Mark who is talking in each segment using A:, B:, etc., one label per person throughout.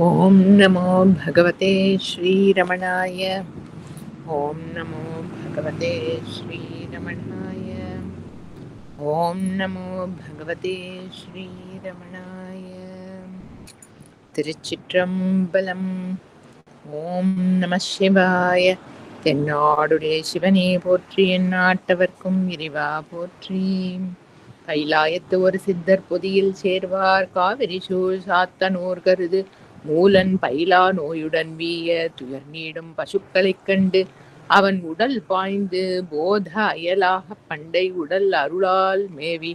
A: ॐ नमो भगवते श्रीरमणाय। ॐ नमो भगवते श्रीरमणाय। ॐ नमो भगवते श्रीरमणाय। திருச்சிற்றம்பலம். ஓம் நம சிவாய. தென்னாடுடைய சிவனே போற்றி, எந்நாட்டவர்க்கும் இறைவா போற்றி. கைலாயத்து ஒரு சித்தர் பொதியில் சேர்வார், காவிரி சூழ் சாத்தனூர் கருது மூலன் பயிலா நோயுடன் வீய துயர் நீடும் பசுக்களைக் கண்டு அவன் உடல் பாய்ந்து போத அயலாக பண்டை உடல் அருளால் மேவி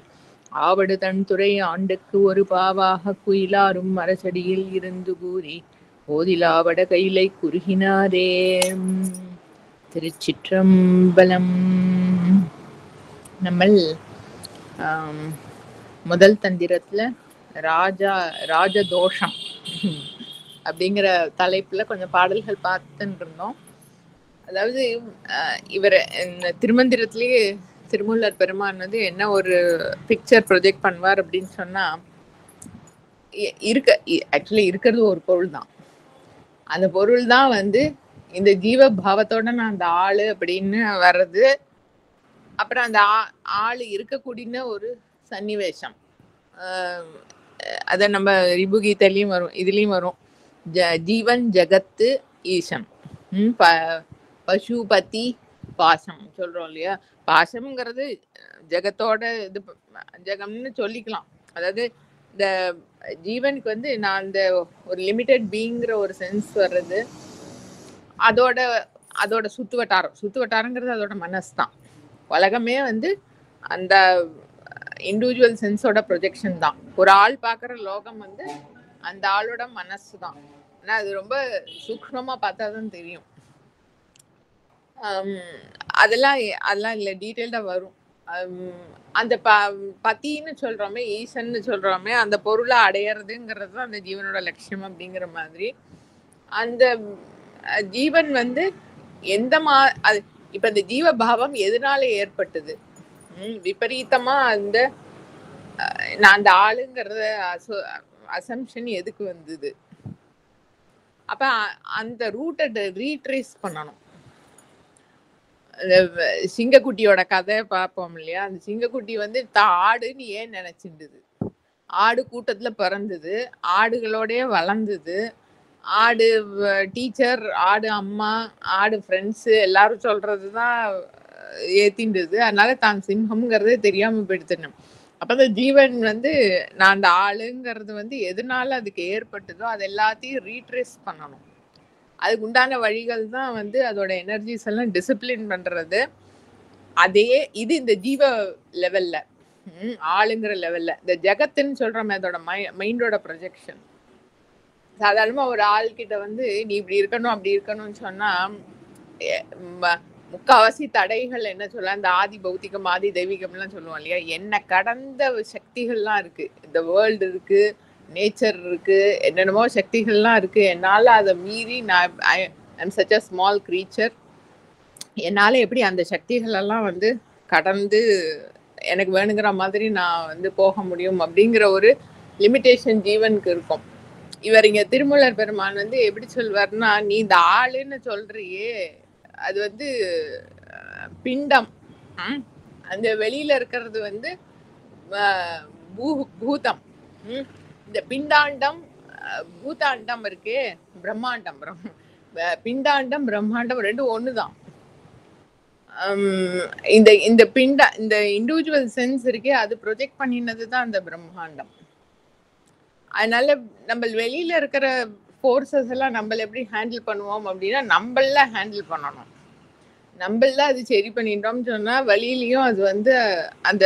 A: ஆவடு தன் துறை ஆண்டுக்கு ஒரு பாவாக குயிலாரும் அரசடியில் இருந்து கூறி போதிலாவட கையிலை குறுகினாரே. திருச்சிற்றம்பலம். நம்ம முதல் தந்திரத்துல ராஜதோஷம் அப்படிங்கிற தலைப்புல கொஞ்சம் பாடல்கள் பார்த்துட்டு இருந்தோம். அதாவது இவர் திருமந்திரத்திலேயே திருமூலர் பெருமான் வந்து என்ன ஒரு பிக்சர் ப்ரொஜெக்ட் பண்ணுவார் அப்படின்னு சொன்னா, ஆக்சுவலி இருக்கிறது ஒரு பொருள் தான். அந்த பொருள் தான் வந்து இந்த ஜீவ பாவத்தோட நான் அந்த ஆளு அப்படின்னு வர்றது. அப்புறம் அந்த ஆளு இருக்கக்கூடிய ஒரு சன்னிவேஷம், அத நம்ம ரிபுகீதையிலயும் வரும், இதுலயும் வரும். ஜீவன் ஜகத்து ஈசன், பசுபதி பாசம் சொல்றோம் இல்லையா. பாசம்ங்கிறது ஜகத்தோட இது ஜகம்னு சொல்லிக்கலாம். அதாவது இந்த ஜீவனுக்கு வந்து நான் அந்த ஒரு லிமிட்டட் பீங்கிற ஒரு சென்ஸ் வர்றது, அதோட சுத்து வட்டாரங்கிறது அதோட மனசு தான். உலகமே வந்து அந்த இண்டிவிஜுவல் சென்ஸோட ப்ரொஜெக்ஷன் தான். ஒரு ஆள் பார்க்குற லோகம் வந்து அந்த ஆளோட மனசு தான். ஆனால் அது ரொம்ப சூக்ஷ்மமாக பார்த்தா தான் தெரியும். அதெல்லாம் இல்லை, டீட்டெயில்டாக வரும். அந்த பத்தின்னு சொல்கிறோமே, ஈசன்னு சொல்கிறோமே, அந்த பொருளை அடையிறதுங்கிறது தான் அந்த ஜீவனோட லட்சியம் அப்படிங்கிற மாதிரி. அந்த ஜீவன் வந்து அது இப்போ இந்த ஜீவபாவம் எதனால ஏற்பட்டது? விபரீதமா அந்த நான் அந்த ஆளுங்கிறத அசம்ஷன் எதுக்கு வந்தது? அப்ப அந்த ரூட்டை ரீட்ரேஸ் பண்ணணும். சிங்கக்குட்டியோட கதை பார்ப்போம் இல்லையா. அந்த சிங்கக்குட்டி வந்து ஆடுன்னு ஏன் நினைச்சிருந்தது? ஆடு கூட்டத்துல பிறந்தது, ஆடுகளோடய வளர்ந்தது. ஆடு டீச்சர், ஆடு அம்மா, ஆடு ஃப்ரெண்ட்ஸு எல்லாரும் சொல்றதுதான் ஏத்தின்றது. அதனால தான் சிம்மம்ங்கிறதே தெரியாம போயிடுத்தணும். அப்ப அந்த ஜீவன் வந்து நான் அந்த ஆளுங்கிறது வந்து எதனால அதுக்கு ஏற்பட்டதோ அது எல்லாத்தையும் ரீட்ரேஸ் பண்ணணும். அதுக்கு உண்டான வழிகள் தான் வந்து அதோட எனர்ஜிஸ் எல்லாம் டிசிப்ளின் பண்றது. அதே இது இந்த ஜீவ லெவல்ல, ஆளுங்கிற லெவல்ல. இந்த ஜெகத்துன்னு சொல்றோமே, அதோட மைண்டோட ப்ரொஜெக்ஷன். சாதாரணமா ஒரு ஆள்கிட்ட வந்து நீ இப்படி இருக்கணும் அப்படி இருக்கணும்னு சொன்னா முக்காவாசி தடைகள் என்ன சொல்ல, அந்த ஆதி பௌத்திகம் ஆதி தெய்வீகம்லாம் சொல்லுவோம் இல்லையா. என்ன கடந்த சக்திகள்லாம் இருக்கு, இந்த வேர்ல்டு இருக்கு, நேச்சர் இருக்கு, என்னென்னமோ சக்திகள்லாம் இருக்கு. என்னால் அதை மீறி I'm such a small creature, என்னால் எப்படி அந்த சக்திகளெல்லாம் வந்து கடந்து எனக்கு வேணுங்கிற மாதிரி நான் வந்து போக முடியும் அப்படிங்கிற ஒரு லிமிட்டேஷன் ஜீவனுக்கு இருக்கும். இவர் இங்க திருமூலர் பெருமான் வந்து எப்படி சொல்வார்னா, நீ இந்த ஆளுன்னு சொல்றியே அது வந்து பிண்டம், அந்த வெளியில இருக்கிறது வந்து பூதம். இந்த பிண்டாண்டம் பூதாண்டம் இருக்கே, பிரம்மாண்டம். பிண்டாண்டம் பிரம்மாண்டம் ரெண்டும் ஒண்ணுதான். இந்த இந்த இண்டிவிஜுவல் சென்ஸ் இருக்கே, அது ப்ரொஜெக்ட் பண்ணினதுதான் அந்த பிரம்மாண்டம். அதனால நம்ம வெளியில இருக்கிற ஃபோர்ஸஸ் எல்லாம் நம்ம எப்படி ஹேண்டில் பண்ணுவோம் அப்படின்னா, நம்மள ஹேண்டில் பண்ணணும். நம்மள அது சரி பண்ணிட்டோம்னு சொன்னா வழியிலையும் அது வந்து அந்த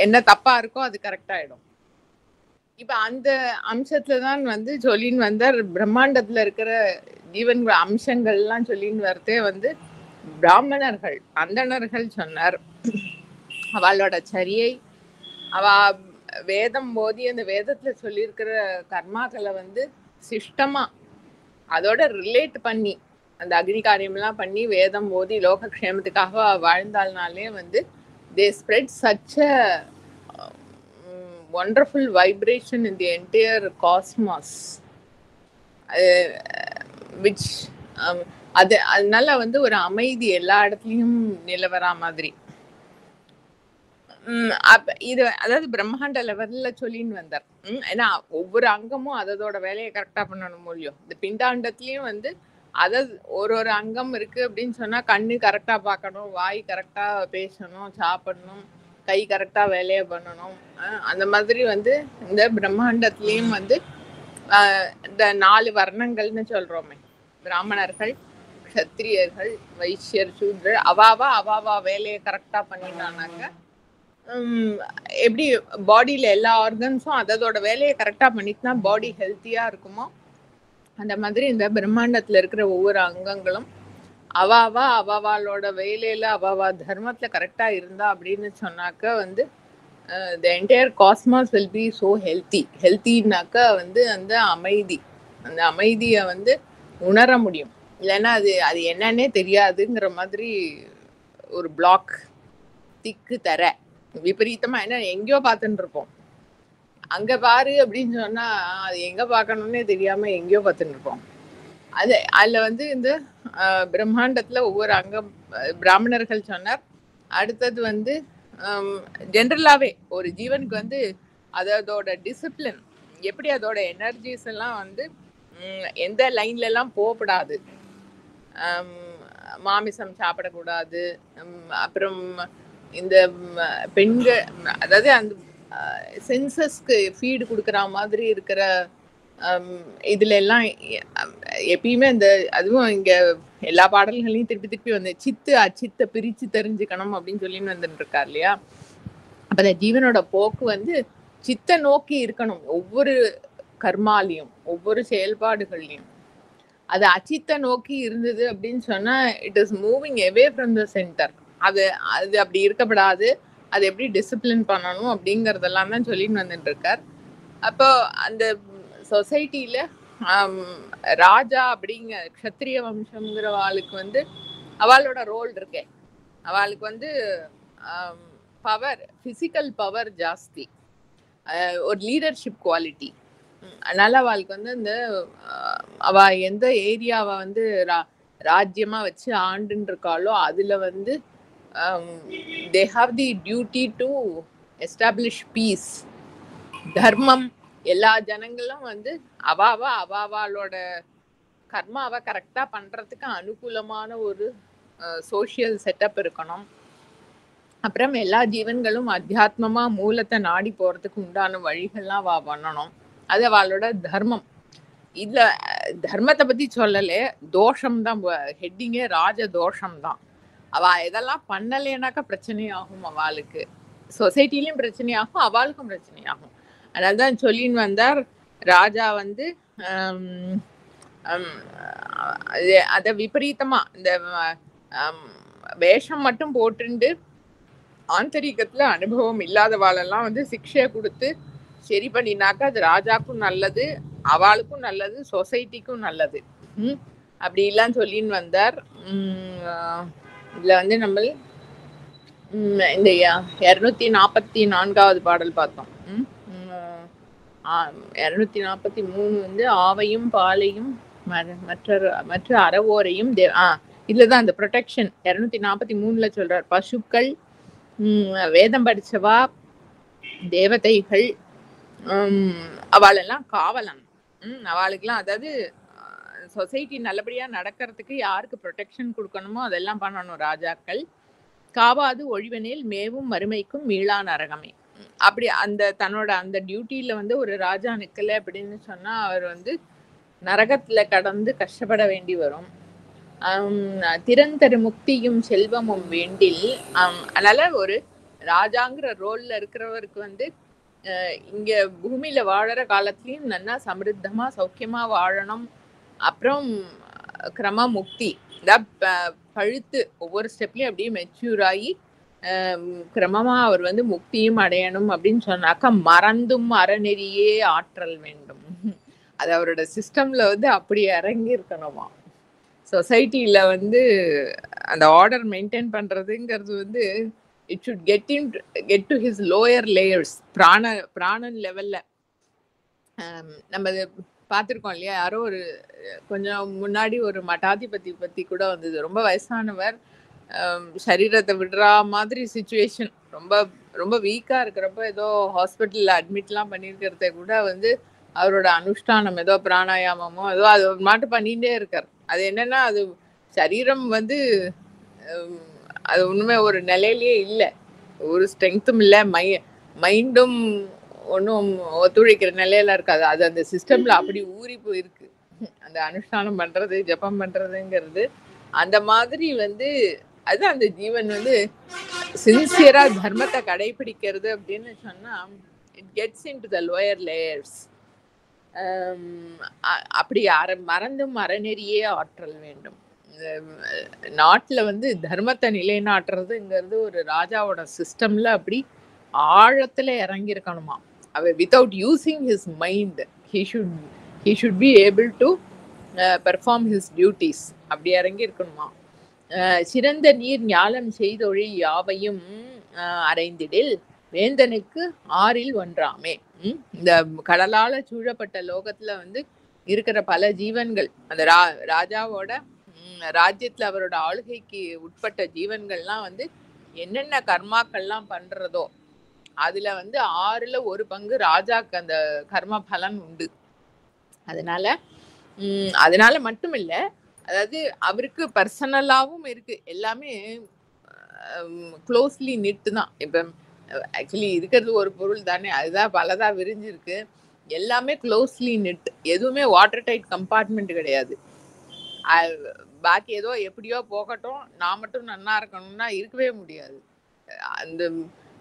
A: என்ன தப்பா இருக்கோ அது கரெக்ட் ஆயிடும். இப்ப அந்த அம்சத்துலதான் வந்து சொல்லின்னு வந்தார். பிரம்மாண்டத்துல இருக்கிற ஜீவன் அம்சங்கள்லாம் சொல்லின்னு வரதே வந்து பிராமணர்கள், அந்தணர்கள் சொன்னார். அவளோட சரியை, அவ வேதம் போதி அந்த வேதத்துல சொல்லியிருக்கிற கர்மாக்களை வந்து சிஷ்டமா அதோட ரிலேட் பண்ணி அந்த அக்னி காரியம்லாம் பண்ணி வேதம் போதி லோகக்ஷேமத்துக்காக வாழ்ந்தால்னாலே வந்து they spread such a wonderful vibration in the entire cosmos. Which அதனால வந்து ஒரு அமைதி எல்லா இடத்துலயும் நிலவரா மாதிரி. இது அதாவது பிரம்மாண்ட லெவல்ல சொல்லின்னு வந்தார். ஏன்னா ஒவ்வொரு அங்கமும் அதோட வேலையை கரெக்டா பண்ணணும் இல்லையோ. இந்த பிண்டாண்டத்திலயும் வந்து ஒரு அங்கம் இருக்கு அப்படின்னு சொன்னா கண்ணு கரெக்டா பார்க்கணும், வாய் கரெக்டா பேசணும், சாப்பிடணும், கை கரெக்டா வேலையை பண்ணணும். அந்த மாதிரி வந்து இந்த பிரம்மாண்டத்திலயும் வந்து இந்த 4 வர்ணங்கள்னு சொல்றோமே, பிராமணர்கள், க்ஷத்திரியர்கள், வைசியர், சூத்ரர், அவாவா வேலையை கரெக்டா பண்ணிட்டானாக்க எப்படி பாடியில எல்லா ஆர்கன்ஸும் அதோட வேலையை கரெக்டா பண்ணிட்டுனா பாடி ஹெல்த்தியா இருக்குமோ, அந்த மாதிரி இந்த பிரம்மாண்டத்துல இருக்கிற ஒவ்வொரு அங்கங்களும் அவாவாளோட வேலையில அவாவா தர்மத்துல கரெக்டா இருந்தா அப்படின்னு சொன்னாக்க வந்து the entire cosmos will be so healthyனாக்க வந்து அந்த அமைதியை வந்து உணர முடியும். இல்லைன்னா அது என்னன்னே தெரியாதுங்கிற மாதிரி ஒரு பிளாக் திக்கு தர விபரீதமா என்ன எங்கேயோ பார்த்துட்டு இருப்போம். அங்க பாரு அப்படின்னு சொன்னா அது எங்க பார்க்கணும்னே தெரியாம எங்கேயோ பார்த்துட்டு இருப்போம். அதுல வந்து இந்த பிரம்மாண்டத்துல ஒவ்வொரு அங்கம் பிராமணர்கள் சொன்னார். அடுத்தது வந்து ஜென்ரலாவே ஒரு ஜீவனுக்கு வந்து அதோட டிசிப்ளின் எப்படி, அதோட எனர்ஜிஸ் எல்லாம் வந்து எந்த லைன்ல எல்லாம் போகக்கூடாது, மாமிசம் சாப்பிடக்கூடாது, அப்புறம் இந்த பெண்கள் அதாவது அந்த சென்சஸ்க்கு ஃபீடு கொடுக்குற மாதிரி இருக்கிற இதுல எல்லாம் எப்பயுமே இந்த அதுவும் இங்க எல்லா பாடல்களையும் திருப்பி வந்து அச்சித்தை பிரிச்சு தெரிஞ்சுக்கணும் அப்படின்னு சொல்லின்னு வந்துட்டு இருக்கார் இல்லையா. அப்ப அந்த ஜீவனோட போக்கு வந்து சித்த நோக்கி இருக்கணும். ஒவ்வொரு கர்மாலையும் ஒவ்வொரு செயல்பாடுகள்லையும் அது அச்சித்த நோக்கி இருந்தது அப்படின்னு சொன்னா it is moving away from the centre. அது அப்படி இருக்கப்படாது. அது எப்படி டிசிப்ளின் பண்ணணும் அப்படிங்கறதெல்லாம் தான் சொல்லின்னு வந்துட்டு இருக்கார். அப்போ அந்த சொசைட்டில ராஜா அப்படிங்கிற க்ஷத்திரிய வம்சம்ங்கிற அவளுக்கு வந்து அவளோட ரோல் இருக்கே, அவளுக்கு வந்து பவர், பிசிக்கல் பவர் ஜாஸ்தி, ஒரு லீடர்ஷிப் குவாலிட்டி. அதனால அவளுக்கு வந்து இந்த அவ எந்த ஏரியாவை வந்து ராஜ்யமா வச்சு ஆண்டுன்னு இருக்காளோ அதுல வந்து they have the duty to establish peace, தர்மம். எல்லா ஜனங்களும் வந்து அவாளோட கர்மாவை கரெக்டா பண்றதுக்கு அனுகூலமான ஒரு சோசியல் செட்டப் இருக்கணும். அப்புறம் எல்லா ஜீவன்களும் அத்தியாத்மமா மூலத்தை நாடி போறதுக்கு உண்டான வழிகள்லாம் பண்ணணும். அது அவளோட தர்மம். இதுல தர்மத்தை பத்தி சொல்லலே, தோஷம் தான் ஹெட்டிங்கே, ராஜ தோஷம் தான். அவ இதெல்லாம் பண்ணலேனாக்கா பிரச்சனையாகும், அவளுக்கு சொசைட்டிலையும் பிரச்சனையாகும், அவளுக்கும் பிரச்சனையாகும். அதனால்தான் சொல்லின்னு வந்தார் ராஜா வந்து அத விபரீதமா இந்த வேஷம் மட்டும் போட்டுண்டு ஆந்தரிகத்துல அனுபவம் இல்லாதவாளெல்லாம் வந்து சிக்ஷை கொடுத்து சரி பண்ணினாக்கா அது ராஜாக்கும் நல்லது, அவளுக்கும் நல்லது, சொசைட்டிக்கும் நல்லது. அப்படி இல்லான்னு சொல்லின்னு வந்தார். இதுல வந்து நம்ம இந்த 244வது பாடல் பார்த்தோம். 243 வந்து ஆவையும் பாலையும் மற்ற அறவோரையும் இதுலதான் அந்த ப்ரொடெக்ஷன் 243ல சொல்றார். பசுக்கள், வேதம் படிச்சவா, தேவதைகள், அவளெல்லாம் காவலன். அவளுக்கெல்லாம் அதாவது சொசைட்டி நல்லபடியா நடக்கிறதுக்கு யாருக்கு ப்ரொடெக்ஷன் கொடுக்கணுமோ அதெல்லாம் பண்ணணும் ராஜாக்கள். காவாது ஒழிவனில் மேவும் மறுமைக்கும் மீளா நரகமே. அப்படி தன்னோட அந்த டியூட்டியில வந்து ஒரு ராஜா நிக்கல அப்படின்னு சொன்னா அவர் வந்து நரகத்துல கடந்து கஷ்டப்பட வேண்டி வரும். திறந்தரு முக்தியும் செல்வமும் வேண்டில். அதனால ஒரு ராஜாங்கிற ரோல்ல இருக்கிறவருக்கு வந்து இங்க பூமியில வாழற காலத்திலயும் நல்லா சமிருத்தமா சௌக்கியமா வாழணும். அப்புறம் கிரம முக்தி, பழுத்து ஒவ்வொரு ஸ்டெப்லயும் அப்படியே மெச்சூர் ஆகி கிரமமா அவர் வந்து முக்தியும் அடையணும் அப்படின்னு சொன்னாக்கா மறந்தும் அறநெறியே ஆற்றல் வேண்டும். அது அவரோட சிஸ்டம்ல வந்து அப்படி இறங்கி இருக்கணுமா. சொசைட்டில வந்து அந்த ஆர்டர் மெயின்டைன் பண்றதுங்கிறது வந்து it should get to his lower layers, பிராணன் லெவல்ல. நம்ம பார்த்துருக்கோம் இல்லையா? யாரோ ஒரு கொஞ்சம் முன்னாடி ஒரு மட்டாதிபதி பத்தி கூட வந்தது. ரொம்ப வயசானவர், சரீரத்தை விடுறா மாதிரி சுச்சுவேஷன், ரொம்ப ரொம்ப வீக்கா இருக்கிறப்ப ஏதோ ஹாஸ்பிட்டல்ல அட்மிட்லாம் பண்ணியிருக்கிறத கூட வந்து அவரோட அனுஷ்டானம் ஏதோ பிராணாயாமமோ ஏதோ அது ஒரு மாட்டு பண்ணிகிட்டே இருக்கார். அது என்னன்னா அது சரீரம் வந்து அது ஒண்ணுமே ஒரு நிலையிலேயே இல்லை, ஒரு ஸ்ட்ரென்த்தும் இல்லை, மைண்டும் ஒன்றும் ஒத்துழைக்கிற நிலையில இருக்காது. அது அந்த சிஸ்டம்ல அப்படி ஊறி போயிருக்கு. அந்த அனுஷ்டானம் பண்றது, ஜபம் பண்றதுங்கிறது அந்த மாதிரி வந்து அது அந்த ஜீவன் வந்து சின்சியரா தர்மத்தை கடைபிடிக்கிறது அப்படின்னு சொன்னா it gets in to the lower layers. அப்படி மறந்தும் அறநெறியே ஆற்றல் வேண்டும். நாட்டுல வந்து தர்மத்தை நிலைநாட்டுறதுங்கிறது ஒரு ராஜாவோட சிஸ்டம்ல அப்படி ஆழத்துல இறங்கி இருக்கணுமா. அவ without using his mind he should be able to perform his duties. அப்படி இறங்கி இருக்கணுமா. சிறந்த நீர் ஞானம் செய்தொழில் யாவையும் அறைந்திடில் வேந்தனுக்கு ஆறில் ஒன்றாமே. இந்த கடலால சூழப்பட்ட லோகத்துல வந்து இருக்கிற பல ஜீவன்கள், அந்த ராஜாவோட ராஜ்யத்துல அவரோட ஆளுகைக்கு உட்பட்ட ஜீவன்கள்லாம் வந்து என்னென்ன கர்மாக்கள்லாம் பண்றதோ அதுல வந்து 6ல் 1 பங்கு ராஜாக்கு அந்த கர்ம பலன் உண்டு. அதனால மட்டும் இல்ல, அதாவது அவருக்கு பர்சனலாவும் இருக்கு, எல்லாமே க்ளோஸ்லி நிட்டு தான். இப்ப ஆக்சுவலி இருக்கிறது ஒரு பொருள் தானே, அதுதான் பலதா விரிஞ்சிருக்கு, எல்லாமே க்ளோஸ்லி நிட், எதுவுமே வாட்டர் டைட் கம்பார்ட்மெண்ட் கிடையாது. பாக்கி ஏதோ எப்படியோ போகட்டும், நான் மட்டும் நன்னா இருக்கணும்னா இருக்கவே முடியாது.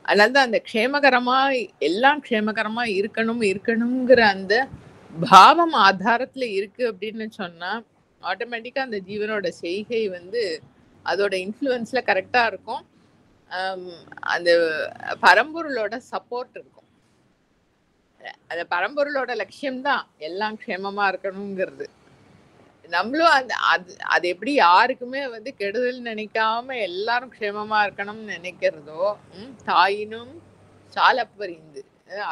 A: அதனாலதான் அந்த க்ஷேமகரமா எல்லாம் க்ஷேமகரமா இருக்கணுங்கிற அந்த பாவம் ஆதாரத்துல இருக்கு அப்படின்னு சொன்னா ஆட்டோமேட்டிக்கா அந்த ஜீவனோட செய்கை வந்து அதோட இன்ஃப்ளூயன்ஸ்ல கரெக்டா இருக்கும். அந்த பரம்பொருளோட சப்போர்ட் இருக்கும். அந்த பரம்பொருளோட லட்சியம்தான் எல்லாம் க்ஷேமமா இருக்கணுங்கிறது. நம்மளும் அது எப்படி யாருக்குமே வந்து கெடுதல் நினைக்காம எல்லாரும் க்ஷேமமா இருக்கணும்னு நினைக்கிறதோ, தாயினும் சாலப்பறிந்து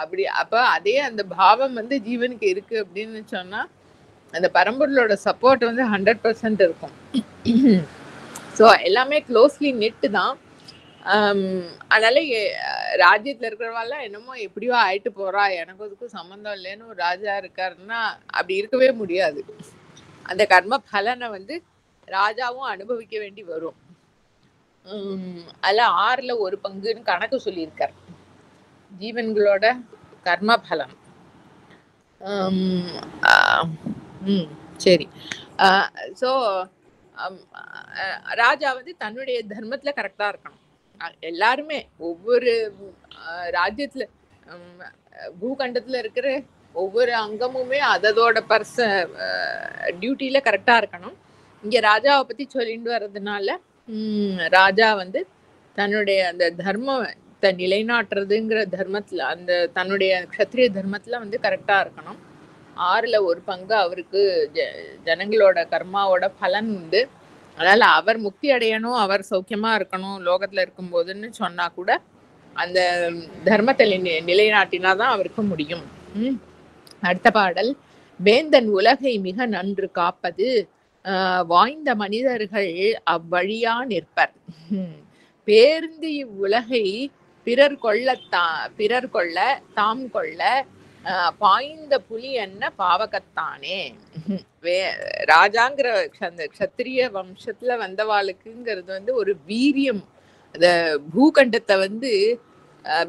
A: அப்படி, அப்ப அதே அந்த பாவம் வந்து ஜீவனுக்கு இருக்கு அப்படின்னு சொன்னா அந்த பரம்பொருளோட சப்போர்ட் வந்து 100% இருக்கும். ஸோ எல்லாமே க்ளோஸ்லி நெட்டு தான். அதனால ராஜ்யத்துல இருக்கிறவாள்லாம் என்னமோ எப்படியோ ஆயிட்டு போறா, எனக்கு அதுக்கும் சம்மந்தம் இல்லைன்னு ஒரு ராஜா இருக்காருன்னா அப்படி இருக்கவே முடியாது. அந்த கர்ம பலனை வந்து ராஜாவும் அனுபவிக்க வேண்டி வரும். அதுல 6ல் 1 பங்குன்னு கணக்கு சொல்லியிருக்கார் ஜீவன்களோட கர்ம பலன். சரி. ஸோ ராஜா வந்து தன்னுடைய தர்மத்துல கரெக்டா இருக்கணும். எல்லாருமே ஒவ்வொரு ராஜ்யத்துல பூகண்டத்துல இருக்கிற ஒவ்வொரு அங்கமுமே அதோட டியூட்டியில கரெக்டா இருக்கணும். இங்க ராஜாவை பத்தி சொல்லிட்டு வர்றதுனால ராஜா வந்து தன்னுடைய அந்த தர்மத்தை நிலைநாட்டுறதுங்கிற தர்மத்துல, அந்த தன்னுடைய க்ஷத்ரிய தர்மத்துல வந்து கரெக்டா இருக்கணும். 6ல் 1 பங்கு அவருக்கு ஜனங்களோட கர்மாவோட பலன் உண்டு. அதனால அவர் முக்தி அடையணும், அவர் சௌக்கியமா இருக்கணும் லோகத்துல இருக்கும் போதுன்னு சொன்னா கூட அந்த தர்மத்தை நிலைநாட்டினாதான் அவருக்கு முடியும். அடுத்த பாடல். வேந்தன் உலகை மிக நன்று காப்பது வாய்ந்த மனிதர்கள் அவ்வழியா நிற்பர். பேர்ந்து இவ்வுலகை பிறர் கொள்ள தாம் கொள்ள பாய்ந்த புலி என்ன பாவகத்தானே. ராஜாங்கிற அந்த க்ஷத்திரிய வம்சத்துல வந்தவாளுக்குங்கிறது வந்து ஒரு வீரியம், அந்த பூகண்டத்தை வந்து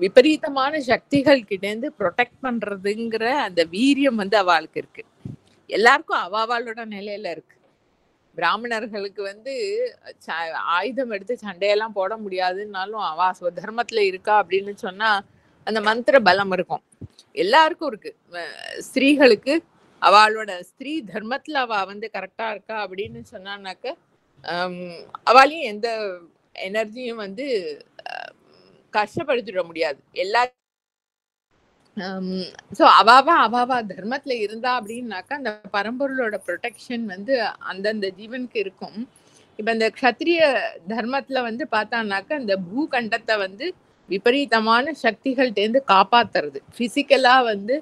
A: விபரீதமான சக்திகள் கிட்டேருந்து ப்ரொடெக்ட் பண்றதுங்கிற அந்த வீரியம் வந்து அவளுக்கு இருக்கு. எல்லாருக்கும் அவளோட நிலையில இருக்கு. பிராமணர்களுக்கு வந்து ஆயுதம் எடுத்து சண்டையெல்லாம் போட முடியாதுன்னாலும் அவ தர்மத்துல இருக்கா அப்படின்னு சொன்னா அந்த மந்திர பலம் இருக்கும். எல்லாருக்கும் இருக்கு. ஸ்திரீகளுக்கு அவளோட ஸ்திரீ தர்மத்துல அவ வந்து கரெக்டா இருக்கா அப்படின்னு சொன்னான்னாக்க அவளையும் எந்த எனர்ஜியும் வந்து கஷ்டப்படுத்திட முடியாது. ஸோ அவாவா தர்மத்துல இருந்தா அப்படின்னாக்கா அந்த பரம்பொருளோட ப்ரொடெக்ஷன் வந்து அந்தந்த ஜீவனுக்கு இருக்கும். இப்ப இந்த க்ஷத்ரிய தர்மத்துல வந்து பார்த்தான்னாக்கா அந்த பூகண்டத்தை வந்து விபரீதமான சக்திகள்டேந்து காப்பாத்துறது, பிசிக்கலா வந்து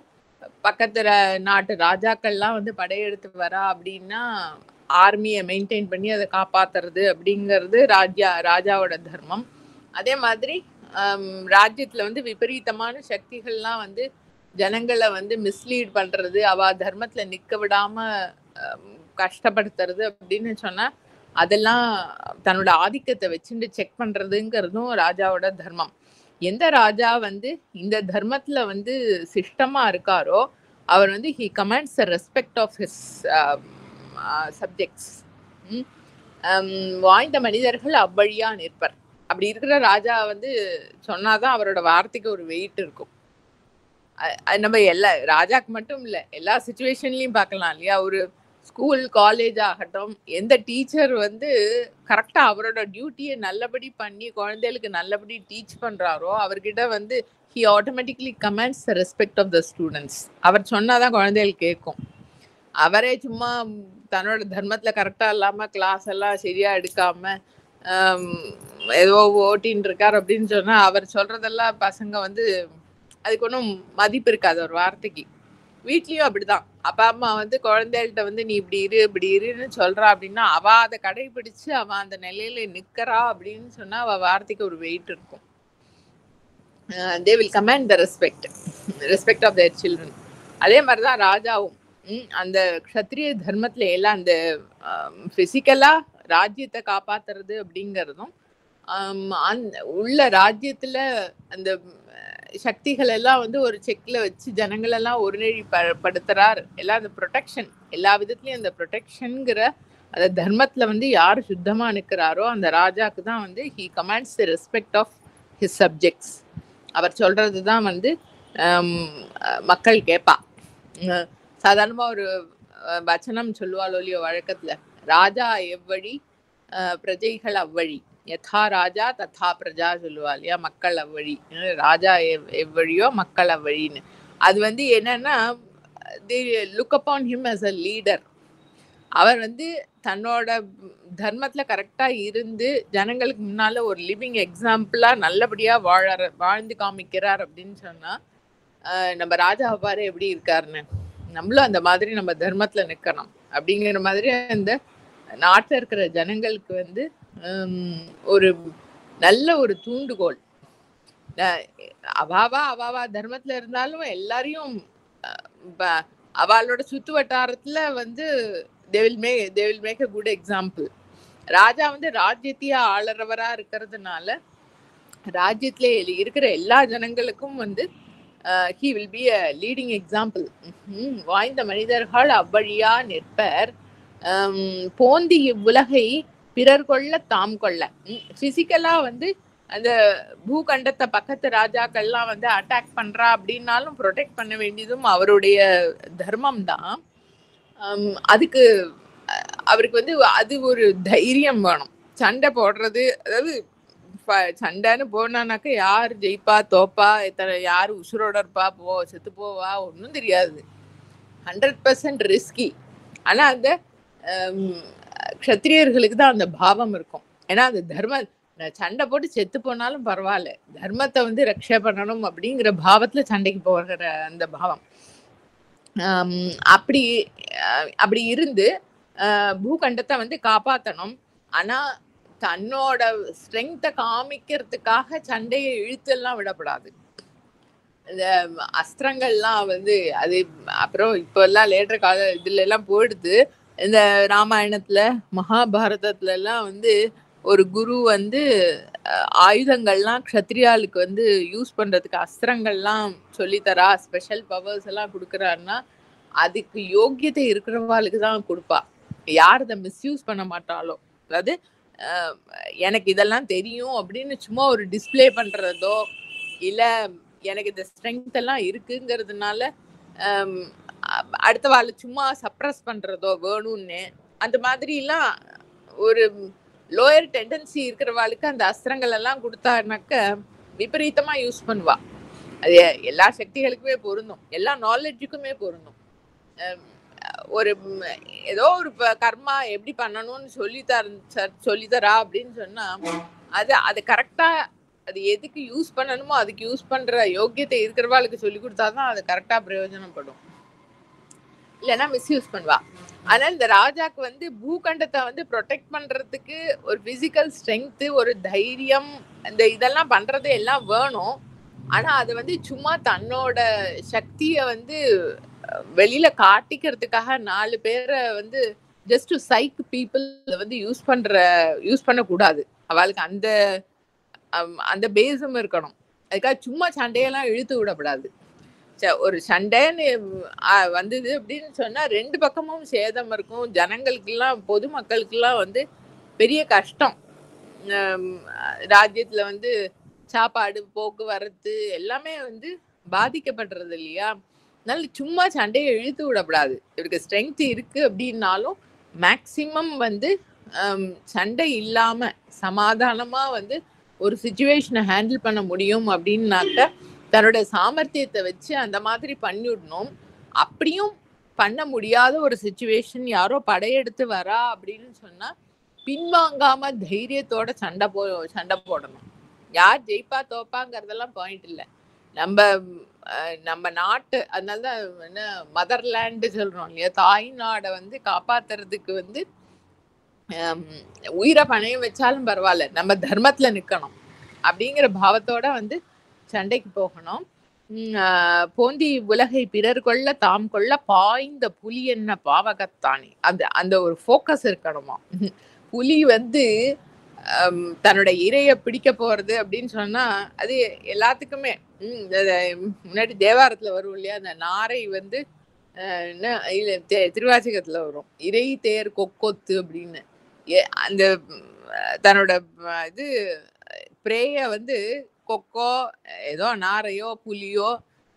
A: பக்கத்து நாட்டு ராஜாக்கள்லாம் வந்து படையெடுத்து வரா அப்படின்னா ஆர்மியை மெயின்டைன் பண்ணி அதை காப்பாத்துறது அப்படிங்கிறது ராஜாவோட தர்மம். அதே மாதிரி ராஜ்யத்துல வந்து விபரீதமான சக்திகள்லாம் வந்து ஜனங்களை வந்து மிஸ்லீட் பண்றது, அவ தர்மத்துல நிக்க விடாம கஷ்டப்படுத்துறது அப்படின்னு சொன்னா அதெல்லாம் தன்னோட ஆதிக்கத்தை வச்சுட்டு செக் பண்றதுங்கிறதும் ராஜாவோட தர்மம். எந்த ராஜா வந்து இந்த தர்மத்துல வந்து சிஷ்டமா இருக்காரோ அவர் வந்து he commands the respect of his subjects. வாய்ந்த மனிதர்கள் அவ்வழியா நிற்பர். அப்படி இருக்கிற ராஜா வந்து சொன்னாதான் அவரோட வார்த்தைக்கு ஒரு வெயிட் இருக்கும். நம்ம எல்லா ராஜாக்கு மட்டும் இல்லை, எல்லா சுச்சுவேஷன்லயும் பார்க்கலாம் இல்லையா. ஒரு ஸ்கூல் காலேஜ் ஆகட்டும், எந்த டீச்சர் வந்து கரெக்டா அவரோட டியூட்டியை நல்லபடி பண்ணி குழந்தைகளுக்கு நல்லபடி டீச் பண்றாரோ அவர்கிட்ட வந்து he automatically commands the respect of the students. அவர் சொன்னாதான் குழந்தைகள் கேட்கும். அவரே சும்மா தன்னோட தர்மத்துல கரெக்டா இல்லாம கிளாஸ் எல்லாம் சரியா எடுக்காம ஏதோ ஓட்டின்னு இருக்கார் அப்படின்னு சொன்னா அவர் சொல்றதெல்லாம் பசங்க வந்து அதுக்கு ஒன்றும் மதிப்பு இருக்காது ஒரு வார்த்தைக்கு. வீட்லயும் அப்படிதான். அப்பா அம்மா வந்து குழந்தைகள்கிட்ட வந்து நீ இப்படி இருன்னு சொல்றா அப்படின்னா அவ அதை கடைபிடிச்சு அவ அந்த நிலையில நிக்கிறா அப்படின்னு சொன்னா அவ வார்த்தைக்கு ஒரு வெயிட் இருக்கும். they will command the respect of their children. அதே மாதிரிதான் ராஜாவும் அந்த க்ஷத்ரிய தர்மத்துல எல்லாம் அந்த பிசிக்கலா ராஜ்யத்தை காப்பாத்துறது அப்படிங்கிறதும் உள்ள ராஜ்யத்துல அந்த சக்திகள் எல்லாம் வந்து ஒரு செக்ல வச்சு ஜனங்கள் எல்லாம் ஒருநிலைப்படுத்துறார். எல்லாம் அந்த ப்ரொடெக்ஷன், எல்லா விதத்துலயும் அந்த ப்ரொடெக்ஷன்ங்கிற அந்த தர்மத்துல வந்து யாரு சுத்தமா நிற்கிறாரோ அந்த ராஜாக்கு தான் வந்து he commands the respect of his subjects. அவர் சொல்றதுதான் வந்து மக்கள் கேட்பா. சாதாரணமா ஒரு வச்சனம் சொல்லுவாளோ இல்லையோ வழக்கத்துல, ராஜா எவ்வழி பிரஜைகள் அவ்வழி, யதா ராஜா ததா பிரஜா சொல்லுவா இல்லையா. மக்கள் அவ்வழி, ராஜா எவ்வழியோ மக்கள் அவ்வழின்னு. அது வந்து என்னன்னா they look upon him as a leader. அவர் வந்து தன்னோட தர்மத்துல கரெக்டா இருந்து ஜனங்களுக்கு முன்னால ஒரு லிவிங் எக்ஸாம்பிளா நல்லபடியா வாழ்ந்து காமிக்கிறார் அப்படின்னு சொன்னா நம்ம ராஜா பாரு எப்படி இருக்காருன்னு, நம்மளும் அந்த மாதிரி நம்ம தர்மத்துல நிக்கணும் அப்படிங்கிற மாதிரி அந்த நாட்டில் இருக்கிற ஜனங்களுக்கு வந்து ஒரு நல்ல ஒரு தூண்டுகோல். அவாவா தர்மத்துல இருந்தாலும் எல்லாரையும் அவளோட சுத்து வட்டாரத்துல வந்து they will make a good example. ராஜா வந்து ராஜ்யத்தையே ஆளறவரா இருக்கிறதுனால ராஜ்யத்திலே இருக்கிற எல்லா ஜனங்களுக்கும் வந்து he will be a leading example. வாய்ந்த மனிதர்கள் அவ்வழியா நிற்பர், போந்தி இவ்வுலகை பிறர் கொள்ள தாம் கொள்ள. பிசிக்கலா வந்து அந்த பூகண்டத்தை பக்கத்து ராஜாக்கள்லாம் வந்து அட்டாக் பண்றா அப்படின்னாலும் ப்ரொடெக்ட் பண்ண வேண்டியதும் அவருடைய தர்மம் தான். அதுக்கு அவருக்கு வந்து அது ஒரு தைரியம் வேணும். சண்டை போடுறது, அதாவது சண்டைன்னு போனானாக்க யார் ஜெயிப்பா தோப்பா, யாரு உசுரோட இருப்பா செத்து போவா ஒன்றும் தெரியாது. 100% ரிஸ்கி. ஆனா அந்த க்ஷத்ரியர்களுக்கு தான் அந்த பாவம் இருக்கும். ஏன்னா அந்த தர்ம சண்டை போட்டு செத்து போனாலும் பரவாயில்ல, தர்மத்தை வந்து ரக்ஷா பண்ணணும் அப்படிங்கிற பாவத்துல சண்டைக்கு போகிற அந்த பாவம். அப்படி இருந்து பூகண்டத்தை வந்து காப்பாற்றணும். ஆனா தன்னோட ஸ்ட்ரெங்த்தை காமிக்கிறதுக்காக சண்டையை இழுத்தெல்லாம் விடப்படாது. இந்த அஸ்திரங்கள்லாம் வந்து அது அப்புறம் இப்போ எல்லாம் லேட்டர் கால இதுல எல்லாம் போயிடுது. இந்த ராமாயணத்துல மகாபாரதத்துல எல்லாம் வந்து ஒரு குரு வந்து ஆயுதங்கள்லாம் க்ஷத்ரியாளுக்கு வந்து யூஸ் பண்றதுக்கு அஸ்திரங்கள்லாம் சொல்லித்தரா, ஸ்பெஷல் பவர்ஸ் எல்லாம் கொடுக்குறாருன்னா அதுக்கு யோக்கியத்தை இருக்கிறவாளுக்கு தான் கொடுப்பா. யார் அதை மிஸ்யூஸ் பண்ண மாட்டாளோ, அதாவது எனக்கு இதெல்லாம் தெரியும் அப்படின்னு சும்மா ஒரு டிஸ்பிளே பண்றதோ இல்ல எனக்கு இந்த ஸ்ட்ரென்த் எல்லாம் இருக்குங்கிறதுனால அடுத்த வாழை சும்மா சப்ரஸ் பண்றதோ வேணும்னு, அந்த மாதிரிலாம் ஒரு லோயர் டெண்டன்சி இருக்கிறவாளுக்கு அந்த அஸ்திரங்கள் எல்லாம் கொடுத்தாருனாக்க விபரீதமா யூஸ் பண்ணுவா. அது எல்லா சக்திகளுக்குமே பொருந்தும், எல்லா நாலேஜுக்குமே பொருந்தும். ஒரு ஏதோ ஒரு கர்மா எப்படி பண்ணணும்னு சொல்லித்தரா அப்படின்னு சொன்னா அது கரெக்டா அது எதுக்கு யூஸ் பண்ணணுமோ அதுக்கு யூஸ் பண்ற யோக்கியத்தை இருக்கிறவாளுக்கு சொல்லி கொடுத்தாதான் அது கரெக்டா பிரயோஜனப்படும். இல்லைன்னா மிஸ்யூஸ் பண்ணுவா. அதனால இந்த ராஜாக்கு வந்து பூகண்டத்தை வந்து ப்ரொடெக்ட் பண்றதுக்கு ஒரு பிசிக்கல் ஸ்ட்ரென்த், ஒரு தைரியம், இந்த இதெல்லாம் பண்றது எல்லாம் வேணும். ஆனா அது வந்து சும்மா தன்னோட சக்தியை வந்து வெளியில காட்டிக்கிறதுக்காக 4 பேரை வந்து ஜஸ்ட் டு சைக் பீப்புள் வந்து யூஸ் பண்ணக்கூடாது. அவளுக்கு அந்த அந்த பேஸும் இருக்கணும். அதுக்காக சும்மா சண்டையெல்லாம் இழுத்து விடக்கூடாது. ஒரு சண்டைன்னு வந்தது அப்படின்னு சொன்னா 2 பக்கமும் சேதம் இருக்கும். ஜனங்களுக்கெல்லாம், பொதுமக்களுக்கெல்லாம் வந்து பெரிய கஷ்டம். ராஜ்யத்துல வந்து சாப்பாடு, போக்குவரத்து எல்லாமே வந்து பாதிக்கப்படுறது இல்லையா? அதனால சும்மா சண்டையை இழுத்து விடக்கூடாது. இவருக்கு ஸ்ட்ரென்த் இருக்கு அப்படின்னாலும் மேக்சிமம் வந்து சண்டை இல்லாம சமாதானமா வந்து ஒரு சிச்சுவேஷனை ஹேண்டில் பண்ண முடியும் அப்படின்னாக்க தன்னோட சாமர்த்தியத்தை வச்சு அந்த மாதிரி பண்ணிவிடணும். அப்படியும் பண்ண முடியாத ஒரு சிச்சுவேஷன், யாரோ படையெடுத்து வரா அப்படின்னு சொன்னா பின்வாங்காம தைரியத்தோட சண்டை போடணும். யார் ஜெயிப்பா தோப்பாங்கிறதெல்லாம் பாயிண்ட் இல்லை. நம்ம நாட்டு, அதனாலதான் என்ன மதர்லேண்டு சொல்றோம் இல்லையா, தாய் நாடை வந்து காப்பாத்துறதுக்கு வந்து உயிரை பணையம் வச்சாலும் பரவாயில்ல, நம்ம தர்மத்துல நிக்கணும் அப்படிங்கிற பாவத்தோட வந்து சண்டைக்கு போகணும். போந்தி உலகை பிறர் கொள்ள தாம் கொள்ள பாய்ந்த புலி என்ன பாவகத்தானே, அந்த ஒரு ஃபோக்கஸ் இருக்கணுமா. புலி வந்து தன்னோட இரைய பிடிக்க போறது அப்படின்னு சொன்னா அது எல்லாத்துக்குமே முன்னாடி தேவாரத்துல வரும் இல்லையா, அந்த நாரை வந்து திருவாசகத்துல வரும், இறை தேர் கொக்கொத்து அப்படின்னு. அந்த தன்னோட இது பிரேய வந்து கொக்கோ ஏதோ நாரையோ புலியோ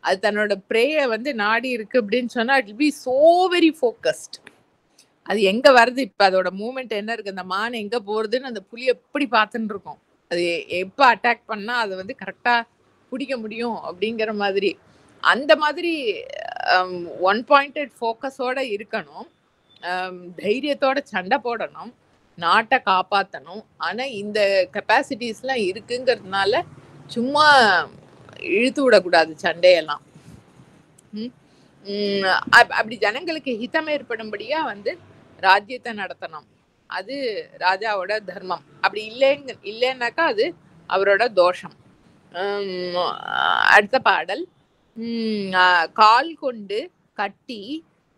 A: அது தன்னோட பிரேய வந்து நாடி இருக்கு அப்படின்னு சொன்னா it will be so very focused. அது எங்க வருது, இப்ப அதோட மூமெண்ட் என்ன இருக்கு, அந்த மான் எங்க போறதுன்னு அந்த புலி எப்படி பார்த்துட்டு இருக்கோம், அது எப்ப அட்டாக் பண்ணா அதை வந்து கரெக்டா பிடிக்க முடியும் அப்படிங்கிற மாதிரி. அந்த மாதிரி ஒன் பாயிண்டட் ஃபோக்கஸோட இருக்கணும். தைரியத்தோட சண்டை போடணும், நாட்டை காப்பாற்றணும். ஆனா இந்த கெப்பாசிட்டிஸ்லாம் இருக்குங்கிறதுனால சும்மா இழுத்து விடக்கூடாது சண்டையெல்லாம். அப்படி ஜனங்களுக்கு ஹிதம் ஏற்படும்படியா வந்து ராஜ்யத்தை நடத்தணும். அது ராஜாவோட தர்மம். அப்படி இல்லைன்னாக்கா அது அவரோட தோஷம். அடுத்த பாடல். கால் கொண்டு கட்டி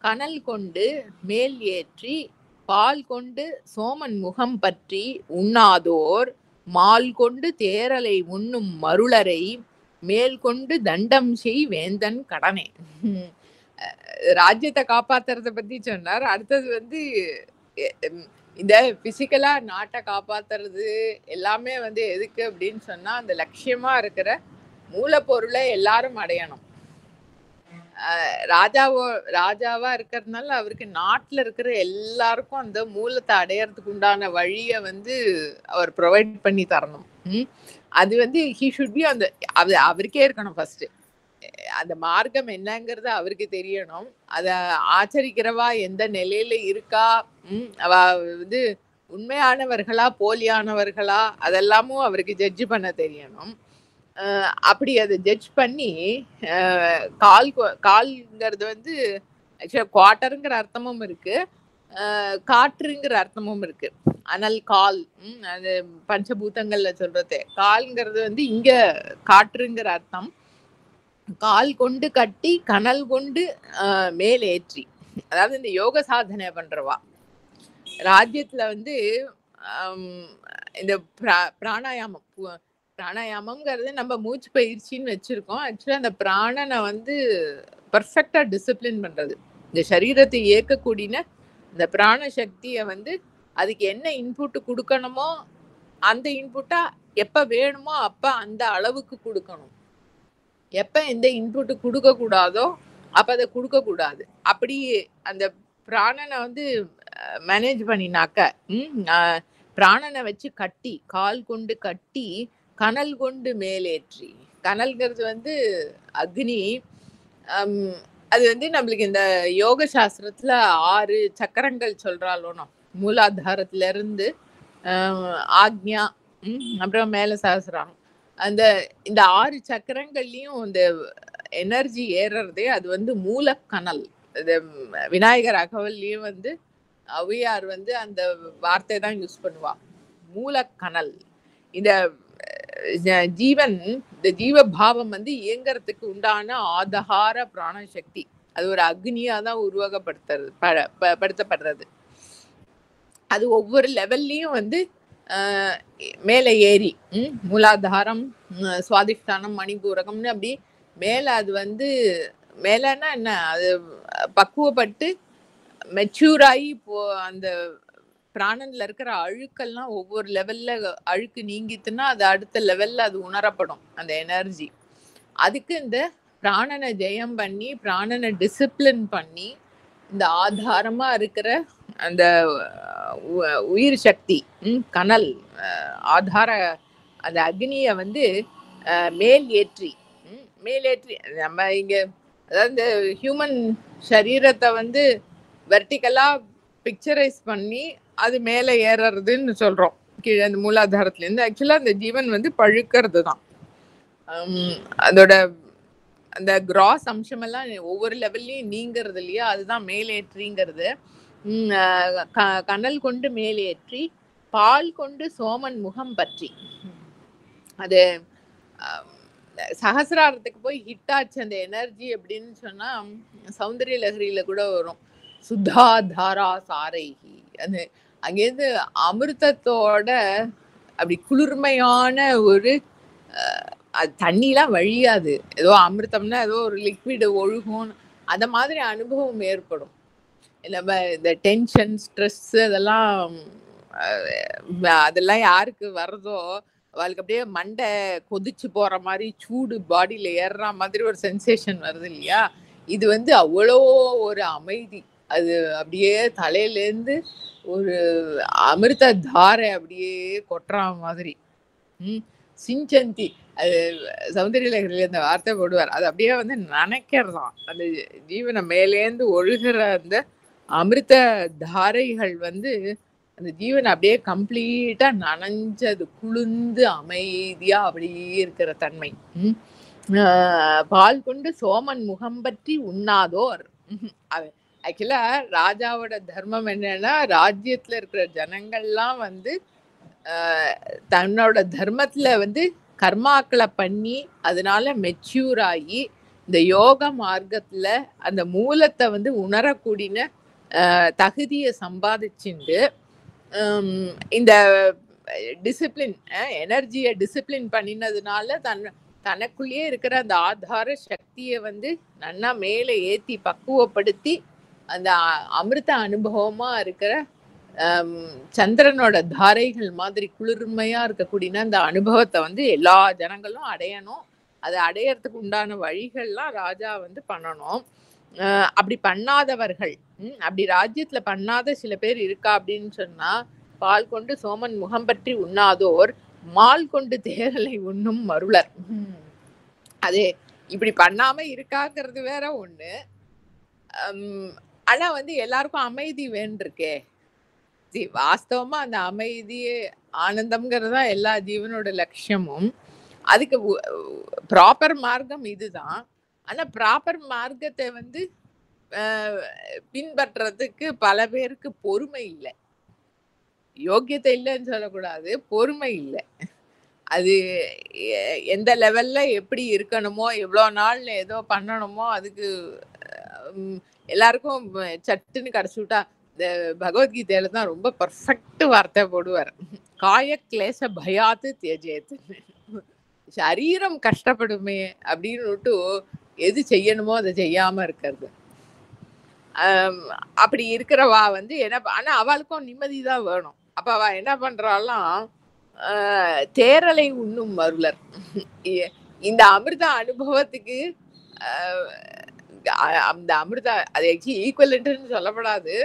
A: கனல் கொண்டு மேல் ஏற்றி பால் கொண்டு சோமன் முகம் பற்றி உண்ணாதோர் மால் கொண்டு தேரலை உண்ணும் மருளரை மேல் கொண்டு தண்டம் செய் வேந்தன் கடனே. ராஜ்யத்தை காப்பாத்துறத பத்தி சொன்னார். அடுத்தது வந்து இந்த பிசிக்கலா நாட்டை காப்பாத்துறது எல்லாமே வந்து எதுக்கு அப்படின்னு சொன்னா அந்த லட்சியமா இருக்கிற மூலப்பொருளை எல்லாரும் அடையணும். ராஜாவா இருக்கிறதுனால அவருக்கு நாட்டுல இருக்கிற எல்லாருக்கும் அந்த மூலத்தை அடையறதுக்கு உண்டான வழிய வந்து அவர் ப்ரொவைட் பண்ணி தரணும். அது வந்து ஹி ஷுட் பி அந்த அவருக்கே இருக்கணும் ஃபர்ஸ்ட். அந்த மார்க்கம் என்னங்கிறது அவருக்கு தெரியணும். அத ஆச்சரிக்கிறவா எந்த நிலையில இருக்கா, அவ வந்து உண்மையானவர்களா போலியானவர்களா அதெல்லாமும் அவருக்கு ஜட்ஜ் பண்ண தெரியணும். அப்படி அதை ஜட்ஜ் பண்ணி கால்ங்கிறது வந்து ஆக்சுவலா குவார்டருங்கிற அர்த்தமும் இருக்கு, காற்றுங்கிற அர்த்தமும் இருக்கு. அனல் கால், அது பஞ்சபூதங்கள்ல சொல்றது. கால்ங்கிறது வந்து இங்க காற்றுங்கிற அர்த்தம். கால் கொண்டு கட்டி கனல் கொண்டு மேல் ஏற்றி, அதாவது இந்த யோக சாதனை பண்றவா. ராஜ்யத்துல வந்து இந்த பிராணாயாமம்ங்கிறது நம்ம மூச்சு பயிற்சின்னு வச்சிருக்கோம். ஆக்சுவலா அந்த பிராணனை வந்து பர்ஃபெக்டா டிசிப்ளின் பண்றது, இந்த சரீரத்தை இயக்கக்கூடிய இந்த பிராண சக்தியை வந்து அதுக்கு என்ன இன்புட் கொடுக்கணுமோ அந்த இன்புட்டா எப்ப வேணுமோ அப்ப அந்த அளவுக்கு கொடுக்கணும். எப்ப எந்த இன்புட் கொடுக்க கூடாதோ அப்ப அதை கொடுக்க கூடாது. அப்படி அந்த பிராணனை வந்து மேனேஜ் பண்ணினாக்க பிராணனை வச்சு கட்டி, கால் கொண்டு கட்டி கனல் கொண்டு மேலேற்றி. கனல்ங்கிறது வந்து அக்னி. அது வந்து நம்மளுக்கு இந்த யோக சாஸ்திரத்துல 6 சக்கரங்கள் சொல்றாலும், மூலாதாரத்துல இருந்து ஆக்ஞா, அப்புறம் மேல சஹஸ்ரம், இந்த 6 சக்கரங்கள்லயும் இந்த எனர்ஜி ஏறுறதே அது வந்து மூலக்கனல். விநாயகர் அகவல்லையும் வந்து ஔவையார் வந்து அந்த வார்த்தை தான் யூஸ் பண்ணுவா, மூலக்கனல். இந்த ஜீவன், இந்த ஜீவபாவம் வந்து இயங்கறதுக்கு உண்டான ஆதார பிராணசக்தி. அது ஒரு அக்னியா தான் படுத்தப்படுறது. அது ஒவ்வொரு லெவல்லையும் வந்து மேலே ஏறி மூலாதாரம், சுவாதிஷ்டானம், மணிபூரகம்னு அப்படி மேலே அது வந்து மேலன்னா என்ன, அது பக்குவப்பட்டு மெச்சூர் ஆகி அந்த பிராணன்ல இருக்கிற அழுக்கெல்லாம் ஒவ்வொரு லெவல்ல அழுக்கு நீங்கித்துன்னா அது அடுத்த லெவல்ல அது உணரப்படும் அந்த எனர்ஜி. அதுக்கு இந்த பிராணனை ஜெயம் பண்ணி பிராணனை டிசிப்ளின் பண்ணி இந்த ஆதாரமா இருக்கிற அந்த உயிர் சக்தி கனல் ஆதார அந்த அக்னியை வந்து மேலேற்றி நம்ம இங்க அதாவது இந்த ஹியூமன் சரீரத்தை வந்து வெர்டிக்கலா பிக்சரைஸ் பண்ணி அது மேலே ஏறுறதுன்னு சொல்றோம் கீழே அந்த மூலாதாரத்துலேருந்து. ஆக்சுவலா அந்த ஜீவன் வந்து பழுக்கிறது தான். அதோட அந்த கிராஸ் அம்சமெல்லாம் ஒவ்வொரு லெவல்லையும் நீங்கிறது இல்லையா, அதுதான் மேலேற்றிங்கிறது. கனல் கொண்டு மேலேற்றி பால் கொண்டு சோமன் முகம் பற்றி. அது சகசிராரத்துக்கு போய் ஹிட் ஆச்சு அந்த எனர்ஜி அப்படின்னு சொன்னா சௌந்தரிய லஹரியில கூட வரும், சுத்தாதாரா சாரைகி. அது அங்கேருந்து அமிர்தத்தோட அப்படி குளிர்மையான ஒரு அது தண்ணிலாம் வழியாது, ஏதோ அமிர்தம்னா ஏதோ ஒரு லிக்விடு ஒழுகும், அந்த மாதிரி அனுபவம் ஏற்படும். நம்ம இந்த டென்ஷன் ஸ்ட்ரெஸ் அதெல்லாம் யாருக்கு வர்றதோ அவளுக்கு அப்படியே மண்டை கொதிச்சு போற மாதிரி சூடு பாடியில ஏறுற மாதிரி ஒரு சென்சேஷன் வருது இல்லையா. இது வந்து அவ்வளோ ஒரு அமைதி, அது அப்படியே தலையிலேருந்து ஒரு அமிர்த தாரை அப்படியே கொட்டுற மாதிரி. சிஞ்சந்தி, அது சௌந்தரிய லஹரியில அந்த வார்த்தை போடுவார், அது அப்படியே வந்து நினைக்கிறதான் அந்த ஜீவனை மேலேந்து ஒழுகிற அந்த அமிர்த தாரைகள் வந்து அந்த ஜீவன் அப்படியே கம்ப்ளீட்டா நனைஞ்சது குளிர்ந்து அமைதியா அப்படியே இருக்கிற தன்மை. பால் கொண்டு சோமன் முகம் பற்றி உண்ணாதோர். ஆக்சுவலா ராஜாவோட தர்மம் என்னன்னா, ராஜ்யத்துல இருக்கிற ஜனங்கள்லாம் வந்து தன்னோட தர்மத்துல வந்து கர்மாக்களை பண்ணி அதனால மெச்சூர் ஆகி இந்த யோக மார்க்கத்துல அந்த மூலத்தை வந்து உணரக்கூடிய தகுதியை சம்பாதிச்சுண்டு இந்த டிசிப்ளின் எனர்ஜியை டிசிப்ளின் பண்ணினதுனால தனக்குள்ளேயே இருக்கிற அந்த ஆதார சக்தியை வந்து நல்லா மேலே ஏற்றி பக்குவப்படுத்தி அந்த அமிர்த அனுபவமா இருக்கிற சந்திரனோட தாரைகள் மாதிரி குளிர்மையா இருக்கக்கூடிய அந்த அனுபவத்தை வந்து எல்லா ஜனங்களும் அடையணும். அதை அடையறதுக்கு உண்டான வழிகள்லாம் ராஜா வந்து பண்ணணும். அப்படி பண்ணாதவர்கள், அப்படி ராஜ்யத்துல பண்ணாத சில பேர் இருக்கா அப்படின்னு சொன்னா, பால் கொண்டு சோமன் முகம் பற்றி உண்ணாதோர் மால் கொண்டு தேரலை உண்ணும் மருளர். அது இப்படி பண்ணாம இருக்காங்கிறது வேற ஒண்ணு. ஆனா வந்து எல்லாருக்கும் அமைதி வேண்டிருக்கே. வாஸ்தவமா அந்த அமைதி ஆனந்தம்ங்கிறது தான் எல்லா ஜீவனோட லட்சியமும். அதுக்கு ப்ராப்பர் மார்க்கம் இதுதான். ஆனா ப்ராப்பர் மார்க்கத்தை வந்து பின்பற்றதுக்கு பல பேருக்கு பொறுமை இல்லை, யோக்கியத்தை இல்லைன்னு சொல்லக்கூடாது, பொறுமை இல்லை. அது எந்த லெவல்ல எப்படி இருக்கணுமோ, எவ்வளோ நாள் ஏதோ பண்ணணுமோ, அதுக்கு எல்லாருக்கும் சட்டுன்னு கடைசி விட்டா இந்த பகவத்கீதையில தான் ரொம்ப பர்ஃபெக்ட் வார்த்தை போடுவார், காய கிளேச பயாத்து தியஜேத்து. சரீரம் கஷ்டப்படுமே அப்படின்னு விட்டு எது செய்யணுமோ அதை செய்யாம இருக்கிறது. அப்படி இருக்கிறவா வந்து என்ன, ஆனா அவளுக்கும் நிம்மதி தான் வேணும். அப்ப அவ என்ன பண்றாலாம், தேரலை உண்ணும் மருளர். இந்த அமிர்த அனுபவத்துக்கு அந்த அமிர்த அது ஆக்சுவலி ஈக்குவலன்ட்னு சொல்லப்படாது.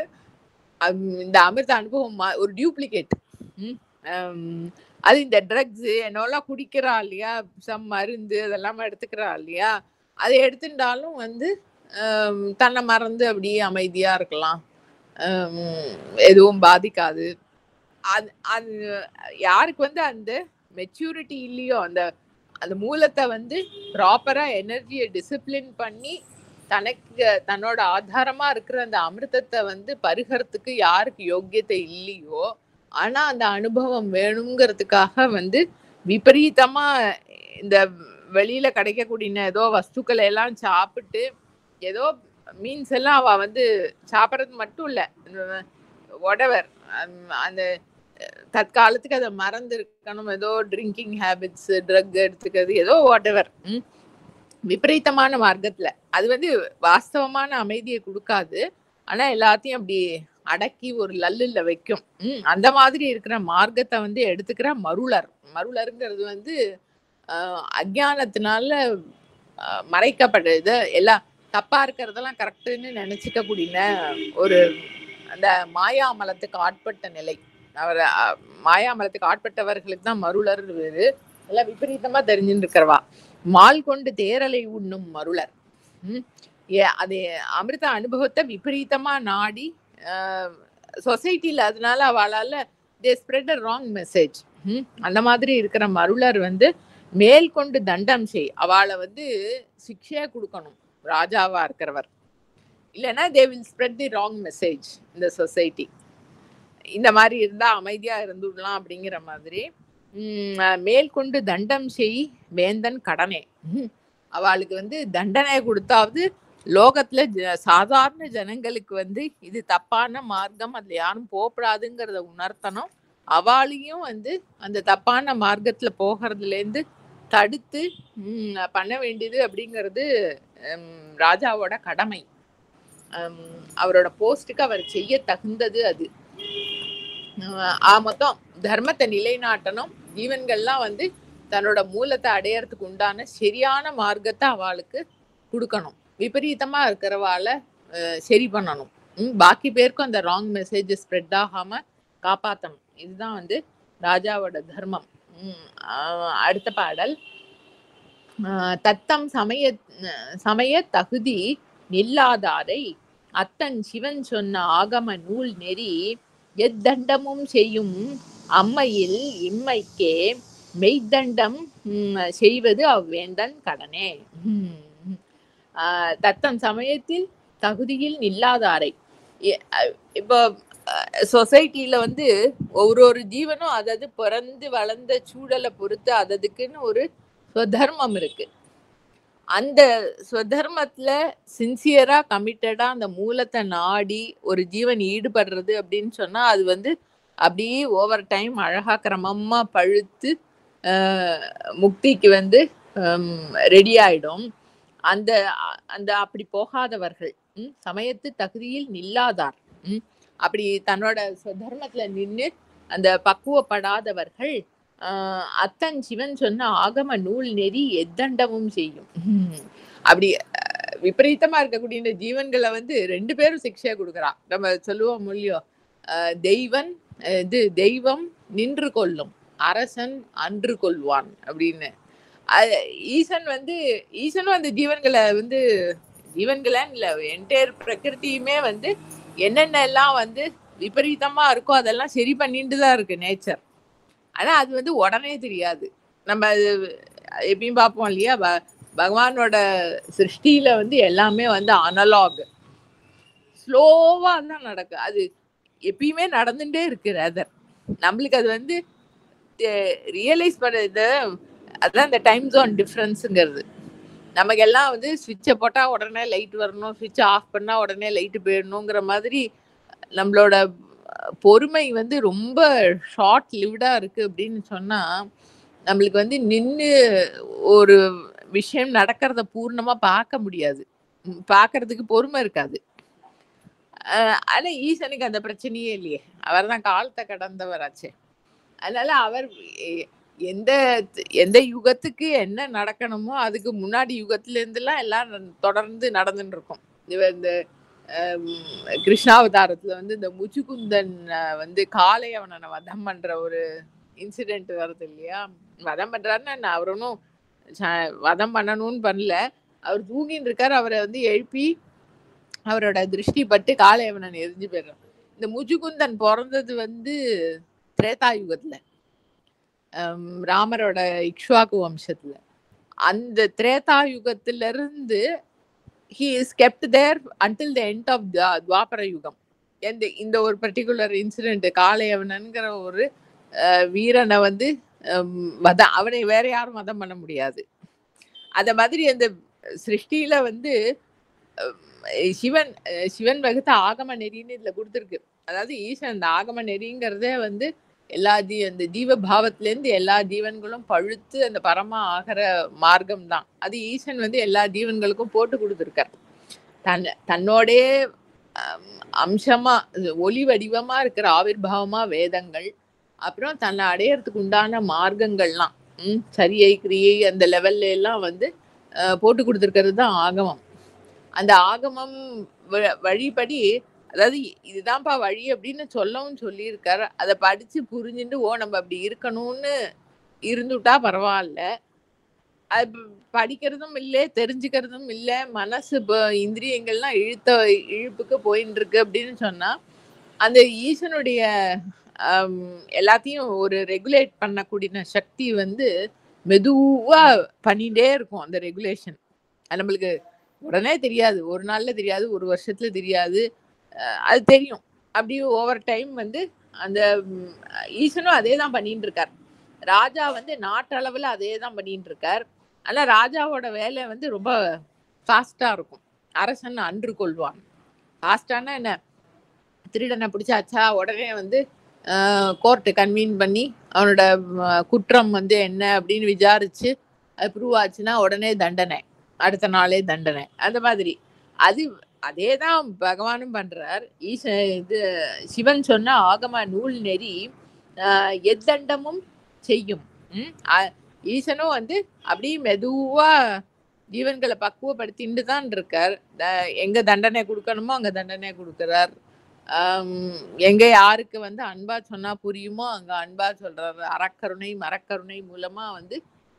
A: இந்த அமிர்த அனுபவம் ஒரு டியூப்ளிகேட். அது இந்த ட்ரக்ஸ் என்னெல்லாம் குடிக்கிறா இல்லையா, சம் மருந்து அதெல்லாம் எடுத்துக்கிறா இல்லையா, அதை எடுத்துட்டாலும் வந்து தன்னை மறந்து அப்படியே அமைதியா இருக்கலாம், எதுவும் பாதிக்காது. அது யாருக்கு வந்து அந்த மெச்சூரிட்டி இல்லையோ, அந்த அந்த மூலத்தை வந்து ப்ராப்பரா எனர்ஜியை டிசிப்ளின் பண்ணி தனக்கு தன்னோட ஆதாரமா இருக்கிற அந்த அமிர்தத்தை வந்து பருகறதுக்கு யாருக்கு யோக்கியத்தை இல்லையோ, ஆனா அந்த அனுபவம் வேணுங்கிறதுக்காக வந்து விபரீதமா இந்த வெளியில கிடைக்கக்கூடிய ஏதோ வஸ்துக்களை எல்லாம் சாப்பிட்டு ஏதோ மீன்ஸ் எல்லாம் அவ வந்து சாப்பிட்றது மட்டும் இல்ல, whatever, அந்த தற்காலத்துக்கு அதை மறந்து இருக்கணும், ஏதோ ட்ரிங்கிங் ஹேபிட்ஸ், ட்ரக் எடுத்துக்கிறது, ஏதோ whatever, விபரீதமான மார்க்கத்துல. அது வந்து வாஸ்தவமான அமைதியை கொடுக்காது, ஆனா எல்லாத்தையும் அப்படி அடக்கி ஒரு லல்லுல வைக்கும். அந்த மாதிரி இருக்கிற மார்க்கத்தை வந்து எடுத்துக்கிற மருளருங்கிறது வந்து அஜ்ஞானத்தினால மறைக்கப்படுது. எல்லாம் தப்பா இருக்கிறதெல்லாம் கரெக்டுன்னு நினைச்சுக்க கூடிய ஒரு அந்த மாயாமலத்துக்கு ஆட்பட்ட நிலை. அவர் மாயாமலத்துக்கு ஆட்பட்டவர்களுக்கு தான் மருளர் வேறு, எல்லாம் விபரீதமா தெரிஞ்சுட்டு இருக்கிறவா. மால் கொண்டு தேரலை உண்ணும் மருளர். அது அமிர்த அனுபவத்தை விபரீதமா நாடி சொசைட்டில, அதனால அவளால தே ஸ்ப்ரெட் அ ராங் மெசேஜ். அந்த மாதிரி இருக்கிற மருளர் வந்து மேல் கொண்டு தண்டம் செய், அவளை வந்து சிக்ஷையா கொடுக்கணும் ராஜாவா இருக்கிறவர், இல்லைன்னா they will spread the wrong message இந்த சொசைட்டி. இந்த மாதிரி இருந்தா அமைதியா இருந்துடலாம் அப்படிங்கிற மாதிரி. மேல் கொண்டு தண்டம் செய் வேந்தன் கடனே, அவளுக்கு வந்து தண்டனை கொடுத்தாவது லோகத்துல சாதாரண ஜனங்களுக்கு வந்து இது தப்பான மார்க்கம், அதுல யாரும் போகப்படாதுங்கிறத உணர்த்தணும். அவளையும் வந்து அந்த தப்பான மார்க்கத்துல போகிறதுல இருந்து தடுத்து பண்ண வேண்டியது அப்படிங்கிறது ராஜாவோட கடமை. அவரோட போஸ்டுக்கு அவர் செய்ய தகுந்தது அது. மொத்தம் தர்மத்தை நிலைநாட்டணும், ஜீவன்கள்லாம் வந்து தன்னோட மூலத்தை அடையறதுக்கு உண்டான சரியான மார்க்கத்தை அவளுக்கு கொடுக்கணும், விபரீதமா இருக்கிறவாள சரி பண்ணணும், பாக்கி பேருக்கும் அந்த ராங் மெசேஜ் ஸ்ப்ரெட் ஆகாம காப்பாற்றணும். இதுதான் வந்து ராஜாவோட தர்மம். அடுத்த பாடல். தத்தம் சமய தகுதி நில்லாதாரை அத்தன் சிவன் சொன்ன ஆகம நூல் நெறி எத்தண்டமும் செய்யும் அம்மையில் இம்மைக்கே மெய்தண்டம் செய்வது அவ்வேந்தன் கடனே. தத்தம் சமயத்தில் தகுதியில் நில்லாதாரை, இப்போ சொசைட்டில வந்து ஒரு ஜீவனும் அதது பிறந்து வளர்ந்த சூழலை பொறுத்து அததுக்குன்னு ஒரு ஸ்வதர்மம் இருக்கு. அந்த ஸ்வதர்மத்துல சின்சியரா கமிட்டடா அந்த மூலத்தை நாடி ஒரு ஜீவன் ஈடுபடுறது அப்படின்னு சொன்னா அது வந்து அப்படியே ஓவர் டைம் அழகா கிரமமா பழுத்து முக்திக்கு வந்து ரெடி ஆயிடும். அந்த அந்த அப்படி போகாதவர்கள், சமயத்து தகுதியில் நில்லாதார், அப்படி தன்னோட தர்மத்துல நின்று அந்த பக்குவப்படாதவர்கள் அத்தன் சிவன் சொன்ன ஆகம நூல் நெறி எத்தண்டமும் செய்யும். அப்படி விபரீதமா இருக்கக்கூடிய இந்த ஜீவன்களை வந்து 2 பேரும் சிக்ஷையா கொடுக்குறா. நம்ம சொல்லுவோம் இல்லையோ, தெய்வம் நின்று கொள்ளும், அரசன் அன்று கொள்வான் அப்படின்னு. ஈசனும் அந்த ஜீவன்களை வந்து, ஜீவன்களான்னு இல்லை, என்டையர் பிரகிருதியுமே வந்து என்னென்ன எல்லாம் வந்து விபரீதமா இருக்கோ அதெல்லாம் சரி பண்ணிட்டு தான் இருக்கு நேச்சர். ஆனா அது வந்து உடனே தெரியாது. நம்ம எப்பயும் பார்ப்போம் இல்லையா, பகவானோட சிருஷ்டியில வந்து எல்லாமே வந்து அனலாக், ஸ்லோவா தான் நடக்கு. அது எப்பயுமே நடந்துட்டே இருக்கு. ரதர் நம்மளுக்கு அது வந்து ரியலைஸ் பண்ணது அதான் இந்த டைம் ஜோன் டிஃப்ரென்ஸுங்கிறது. நமக்கு எல்லாம் வந்து ஸ்விட்சை போட்டா உடனே லைட் வரணும், ஸ்விட்ச் ஆஃப் பண்ணா உடனே லைட்டு போயிடணுங்கிற மாதிரி நம்மளோட பொறுமை வந்து ரொம்ப ஷார்ட் லிவ்டா இருக்கு அப்படின்னு சொன்னா நம்மளுக்கு வந்து நின்று ஒரு விஷயம் நடக்கிறத பூர்ணமா பார்க்க முடியாது, பார்க்கறதுக்கு பொறுமை இருக்காது. ஆனா ஈசனுக்கு அந்த பிரச்சனையே இல்லையே, அவர் தான் காலத்தை கடந்தவராச்சே. அதனால அவர் எந்த எந்த யுகத்துக்கு என்ன நடக்கணுமோ அதுக்கு முன்னாடி யுகத்துல இருந்துலாம் எல்லாம் தொடர்ந்து நடந்துட்டு இருக்கும். இந்த கிருஷ்ணாவதாரத்துல வந்து இந்த முச்சுக்குந்தன் வந்து காளையவனை வதம் பண்ற ஒரு இன்சிடென்ட் வருது இல்லையா. வதம் பண்றாருன்னா அவர் ஒன்றும் வதம் பண்ணணும்னு பண்ணல, அவர் தூங்கின்னு இருக்காரு, அவரை வந்து எழுப்பி அவரோட திருஷ்டி பட்டு காளையவனன் எரிஞ்சு போயிடுறான். இந்த முச்சுக்குந்தன் பிறந்தது வந்து திரேதாயுகத்துல, ராமரோட இக்ஷ்வாக்கு வம்சத்துல. அந்த திரேதாயுகத்துல இருந்து he is kept there until the end of the Dwapara யுகம். இந்த ஒரு பர்டிகுலர் இன்சிடென்ட், காளையவனன்கிற ஒரு வீரனை வந்து அவனை வேற யாரும் மதம் பண்ண முடியாது. அத மாதிரி அந்த சிருஷ்டியில வந்து சிவன் வகுத்த ஆகம நெறின்னு இதுல கொடுத்துருக்கு. அதாவது ஈசன் அந்த ஆகம நெறிங்கிறதே வந்து எல்லா அந்த ஜீவ பாவத்திலேருந்து எல்லா ஜீவன்களும் பழுத்து அந்த பரமா ஆகிற மார்க்கம் தான். அது ஈசன் வந்து எல்லா ஜீவன்களுக்கும் போட்டு கொடுத்துருக்கார். தன்னோடே அம்சமா ஒளி வடிவமா இருக்கிற ஆவிர்வாவமா வேதங்கள், அப்புறம் தன்னை அடையறதுக்கு உண்டான மார்க்கங்கள்லாம் சரியை கிரியை அந்த லெவல்ல எல்லாம் வந்து போட்டு கொடுத்துருக்கிறது தான் ஆகமம். அந்த ஆகமம் வழிபடி, அதாவது இதுதான்ப்பா வழி அப்படின்னு சொல்லவும் சொல்லியிருக்காரு. அதை படிச்சு புரிஞ்சுட்டு நம்ம அப்படி இருக்கணும்னு இருந்துட்டா பரவாயில்ல. அது படிக்கிறதும் இல்லை, தெரிஞ்சுக்கிறதும் இல்லை, மனசு இந்திரியங்கள்லாம் இழுப்புக்கு போயின்னு இருக்கு அப்படின்னு சொன்னா அந்த ஈசனுடைய எல்லாத்தையும் ஒரு ரெகுலேட் பண்ணக்கூடிய சக்தி வந்து மெதுவா பண்ணிட்டே இருக்கும். அந்த ரெகுலேஷன் நம்மளுக்கு உடனே தெரியாது, ஒரு நாள்ல தெரியாது, ஒரு வருஷத்துல தெரியாது, அது தெரியும். அப்படி ஓவர் டைம் வந்து அந்த ஈசனும் அதே தான் பண்ணிட்டு இருக்கார். ராஜா வந்து நாட்டளவுல அதே தான் பண்ணிட்டு இருக்கார். ஆனா ராஜாவோட வேலை வந்து ரொம்ப ஃபாஸ்டா இருக்கும். அரசன் அன்று கொள்வான். ஃபாஸ்டானா என்ன, திருடனை பிடிச்சாச்சா உடனே வந்து கோர்ட்டு கன்வீன் பண்ணி அவனோட குற்றம் வந்து என்ன அப்படின்னு விசாரிச்சு அது ப்ரூவ் ஆச்சுன்னா உடனே தண்டனை, அடுத்த நாளே தண்டனை. அந்த மாதிரி அதே தான் பகவானும் பண்றார். சிவன் சொன்ன ஆகம நூல் நெறி எத்தண்டமும் செய்யும். ஈசனும் வந்து அப்படியே மெதுவா ஜீவன்களை பக்குவப்படுத்திட்டு தான் இருக்கார். எங்க தண்டனை கொடுக்கணுமோ அங்க தண்டனை கொடுக்கிறார். எங்க யாருக்கு வந்து அன்பா சொன்னா புரியுமோ அங்க அன்பா சொல்றாரு. அறக்கருணை மரக்கருணை மூலமா வந்து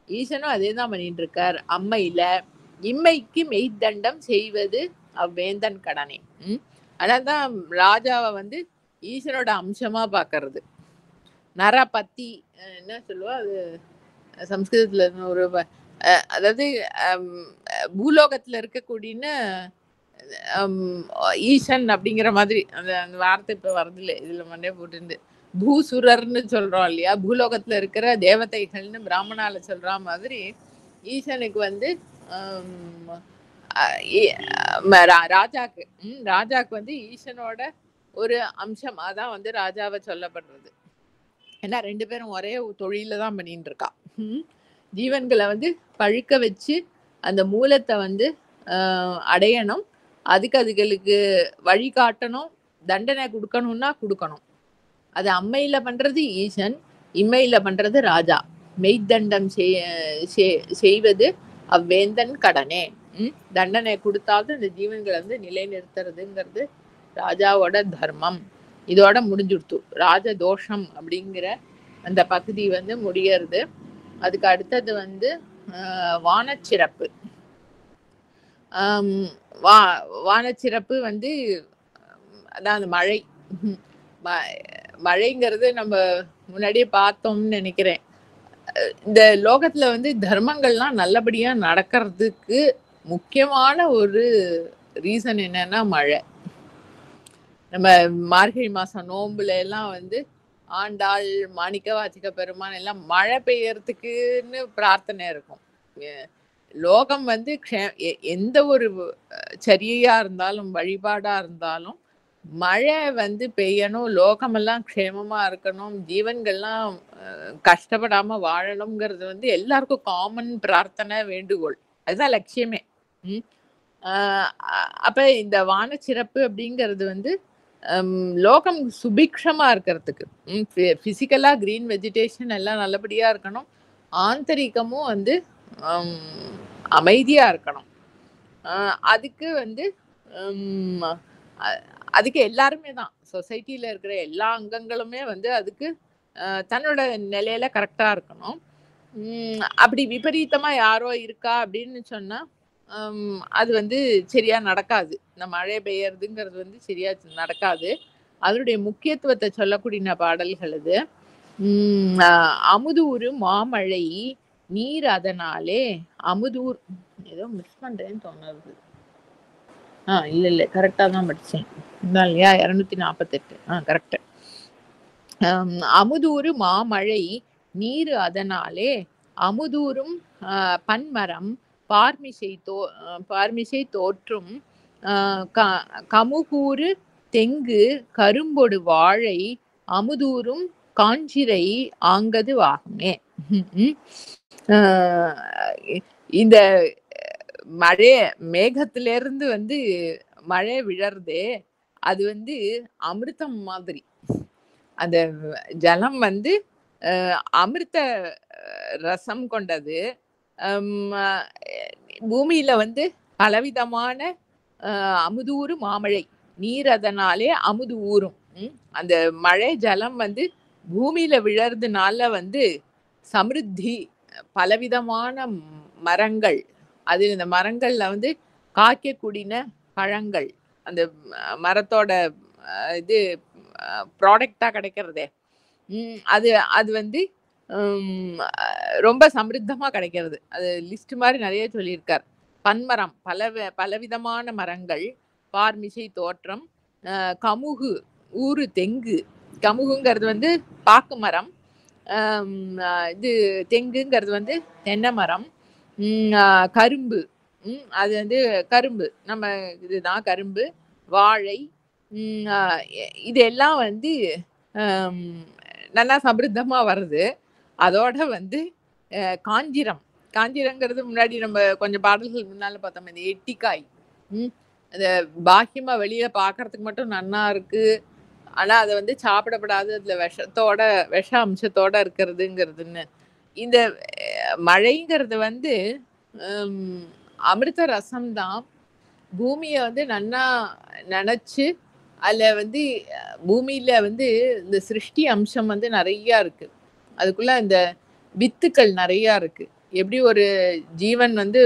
A: ஈசனும் அதே தான் பண்ணிட்டு இருக்கார். அம்மையில இம்மைக்கு மெய்தண்டம் செய்வது அவ்வேந்தன் கடனே. அதனால்தான் ராஜாவை வந்து ஈசனோட அம்சமா பாக்குறது. நரபத்தி என்ன சொல்லுவா அது சம்ஸ்கிருதத்துல ஒரு, அதாவது பூலோகத்துல இருக்கக்கூடிய ஈசன் அப்படிங்கிற மாதிரி அந்த வார்த்தை இப்ப வரதில்லை, இதுல மண்டே போட்டு பூசுரர்னு சொல்றோம் இல்லையா, பூலோகத்துல இருக்கிற தேவதைகள்னு பிராமணால சொல்ற மாதிரி ஈசனுக்கு வந்து ராஜாக்கு வந்து ஈசனோட ஒரு அம்சம் அதான் வந்து ராஜாவை சொல்லப்படுறது. ஏன்னா 2 பேரும் ஒரே தொழில தான் பண்ணிட்டு இருக்கா. ஜீவன்களை வந்து பழுக்க வச்சு அந்த மூலத்தை வந்து அடையணும், அதுகளுக்கு வழிகாட்டணும், தண்டனை கொடுக்கணும்னா கொடுக்கணும். அது அம்மையில பண்றது ஈசன், இம்மையில பண்றது ராஜா. மெய்தண்டம் செய்வது அவ்வேந்தன் கடனே. தண்டனை கொடுத்தாவது அந்த ஜீவன்களை வந்து நிலைநிறுத்துறதுங்கிறது ராஜாவோட தர்மம். இதோட முடிஞ்சுடுத்து ராஜதோஷம் அப்படிங்கிற அந்த பகுதி வந்து முடியறது. அதுக்கு அடுத்தது வந்து வானச்சிறப்பு. வானச்சிறப்பு வந்து அதான் அந்த மழைங்கிறது நம்ம முன்னாடியே பார்த்தோம்னு நினைக்கிறேன். இந்த லோகத்துல வந்து தர்மங்கள்லாம் நல்லபடியா நடக்கிறதுக்கு முக்கியமான ஒரு ரீசன் என்னன்னா மழை. நம்ம மார்கழி மாசம் நோம்புல எல்லாம் வந்து ஆண்டாள் மாணிக்க வாச்சிக்க பெருமான் எல்லாம் மழை பெய்யறதுக்குன்னு பிரார்த்தனை இருக்கும். லோகம் வந்து எந்த ஒரு சரியா இருந்தாலும் வழிபாடா இருந்தாலும் மழை வந்து பெய்யணும், லோகமெல்லாம் க்ஷேமமா இருக்கணும், ஜீவன்கள்லாம் கஷ்டப்படாம வாழணுங்கிறது வந்து எல்லாருக்கும் காமன் பிரார்த்தனை, வேண்டுகோள். அதுதான் லட்சியமே. அப்ப இந்த வானச்சிறப்பு அப்படிங்கிறது வந்து லோகம் சுபிக்ஷமா இருக்கிறதுக்கு, பிசிக்கலா கிரீன் வெஜிடேஷன் எல்லாம் நல்லபடியா இருக்கணும், ஆந்தரிகமும் வந்து அமைதியா இருக்கணும். அதுக்கு வந்து அதுக்கு எல்லாருமே தான், சொசைட்டில இருக்கிற எல்லா அங்கங்களுமே வந்து அதுக்கு தன்னோட நிலையில கரெக்டா இருக்கணும். அப்படி விபரீதமா யாரோ இருக்கா அப்படின்னு சொன்னா அது வந்து சரியா நடக்காது. இந்த மழை பெய்யறதுங்கிறது வந்து சரியா நடக்காது. அதனுடைய முக்கியத்துவத்தை சொல்லக்கூடிய பாடல்கள் இது. அமுதூரு மாமழை நீர் அதனாலே அமுதூர், ஏதோ மிஸ் பண்றேன்னு தோணுது. இல்ல இல்ல கரெக்டா தான் படிச்சேன். இதான் இல்லையா 248. கரெக்ட். அமுதூறு மாமழை நீரு அதனாலே அமுதூறும் பன்மரம் பார்மிசை தோற்றும் கமுகூறு தெங்கு கரும்பொடு வாழை அமுதூறும் காஞ்சிரை ஆங்கது வாகுமே. இந்த மழை மேகத்திலிருந்து வந்து மழை விழறதே அது வந்து அமிர்தம் மாதிரி. அந்த ஜலம் வந்து அமிர்த ரசம் கொண்டது. பூமியில வந்து பலவிதமான அமுதூறு மாமழை நீர் அதனாலே அமுது ஊறும். அந்த மழை ஜலம் வந்து பூமியில விழறதுனால வந்து சமிருத்தி, பலவிதமான மரங்கள், அது இந்த மரங்கள்ல வந்து காய்க்கக்கூடின பழங்கள், அந்த மரத்தோட இது ப்ராடக்டா கிடைக்கிறதே அது அது வந்து ரொம்ப சமிருத்தமா கிடைக்கிறது. அது லிஸ்ட் மாதிரி நிறைய சொல்லியிருக்கார். பன்மரம், பலவிதமான மரங்கள், பார்மிசை தோற்றம், கமுகு ஊரு தெங்கு, கமுகுங்கிறது வந்து பாக்கு மரம், இது தெங்குங்கிறது வந்து தென்னை மரம், கரும்பு, அது வந்து கரும்பு நம்ம இதுதான் கரும்பு, வாழை, இதெல்லாம் வந்து நல்லா சமிருத்தமா வருது. அதோட வந்து காஞ்சிரங்கிறது முன்னாடி நம்ம கொஞ்சம் பாடல்கள் முன்னால பார்த்தோம். இந்த எட்டிக்காய், அந்த பாக்கியமா வெளியில பாக்குறதுக்கு மட்டும் நன்னா இருக்கு, ஆனா அதை வந்து சாப்பிடப்படாது, அதுல விஷ அம்சத்தோட இருக்கிறதுங்கிறதுன்னு. இந்த மழைங்கிறது வந்து அமிர்த ரசம் தான். பூமியை வந்து நன்னா நினைச்சு அதுல வந்து பூமியில வந்து இந்த சிருஷ்டி அம்சம் வந்து நிறைய இருக்கு. அதுக்குள்ள இந்த வித்துக்கள் நிறைய இருக்கு. எப்படி ஒரு ஜீவன் வந்து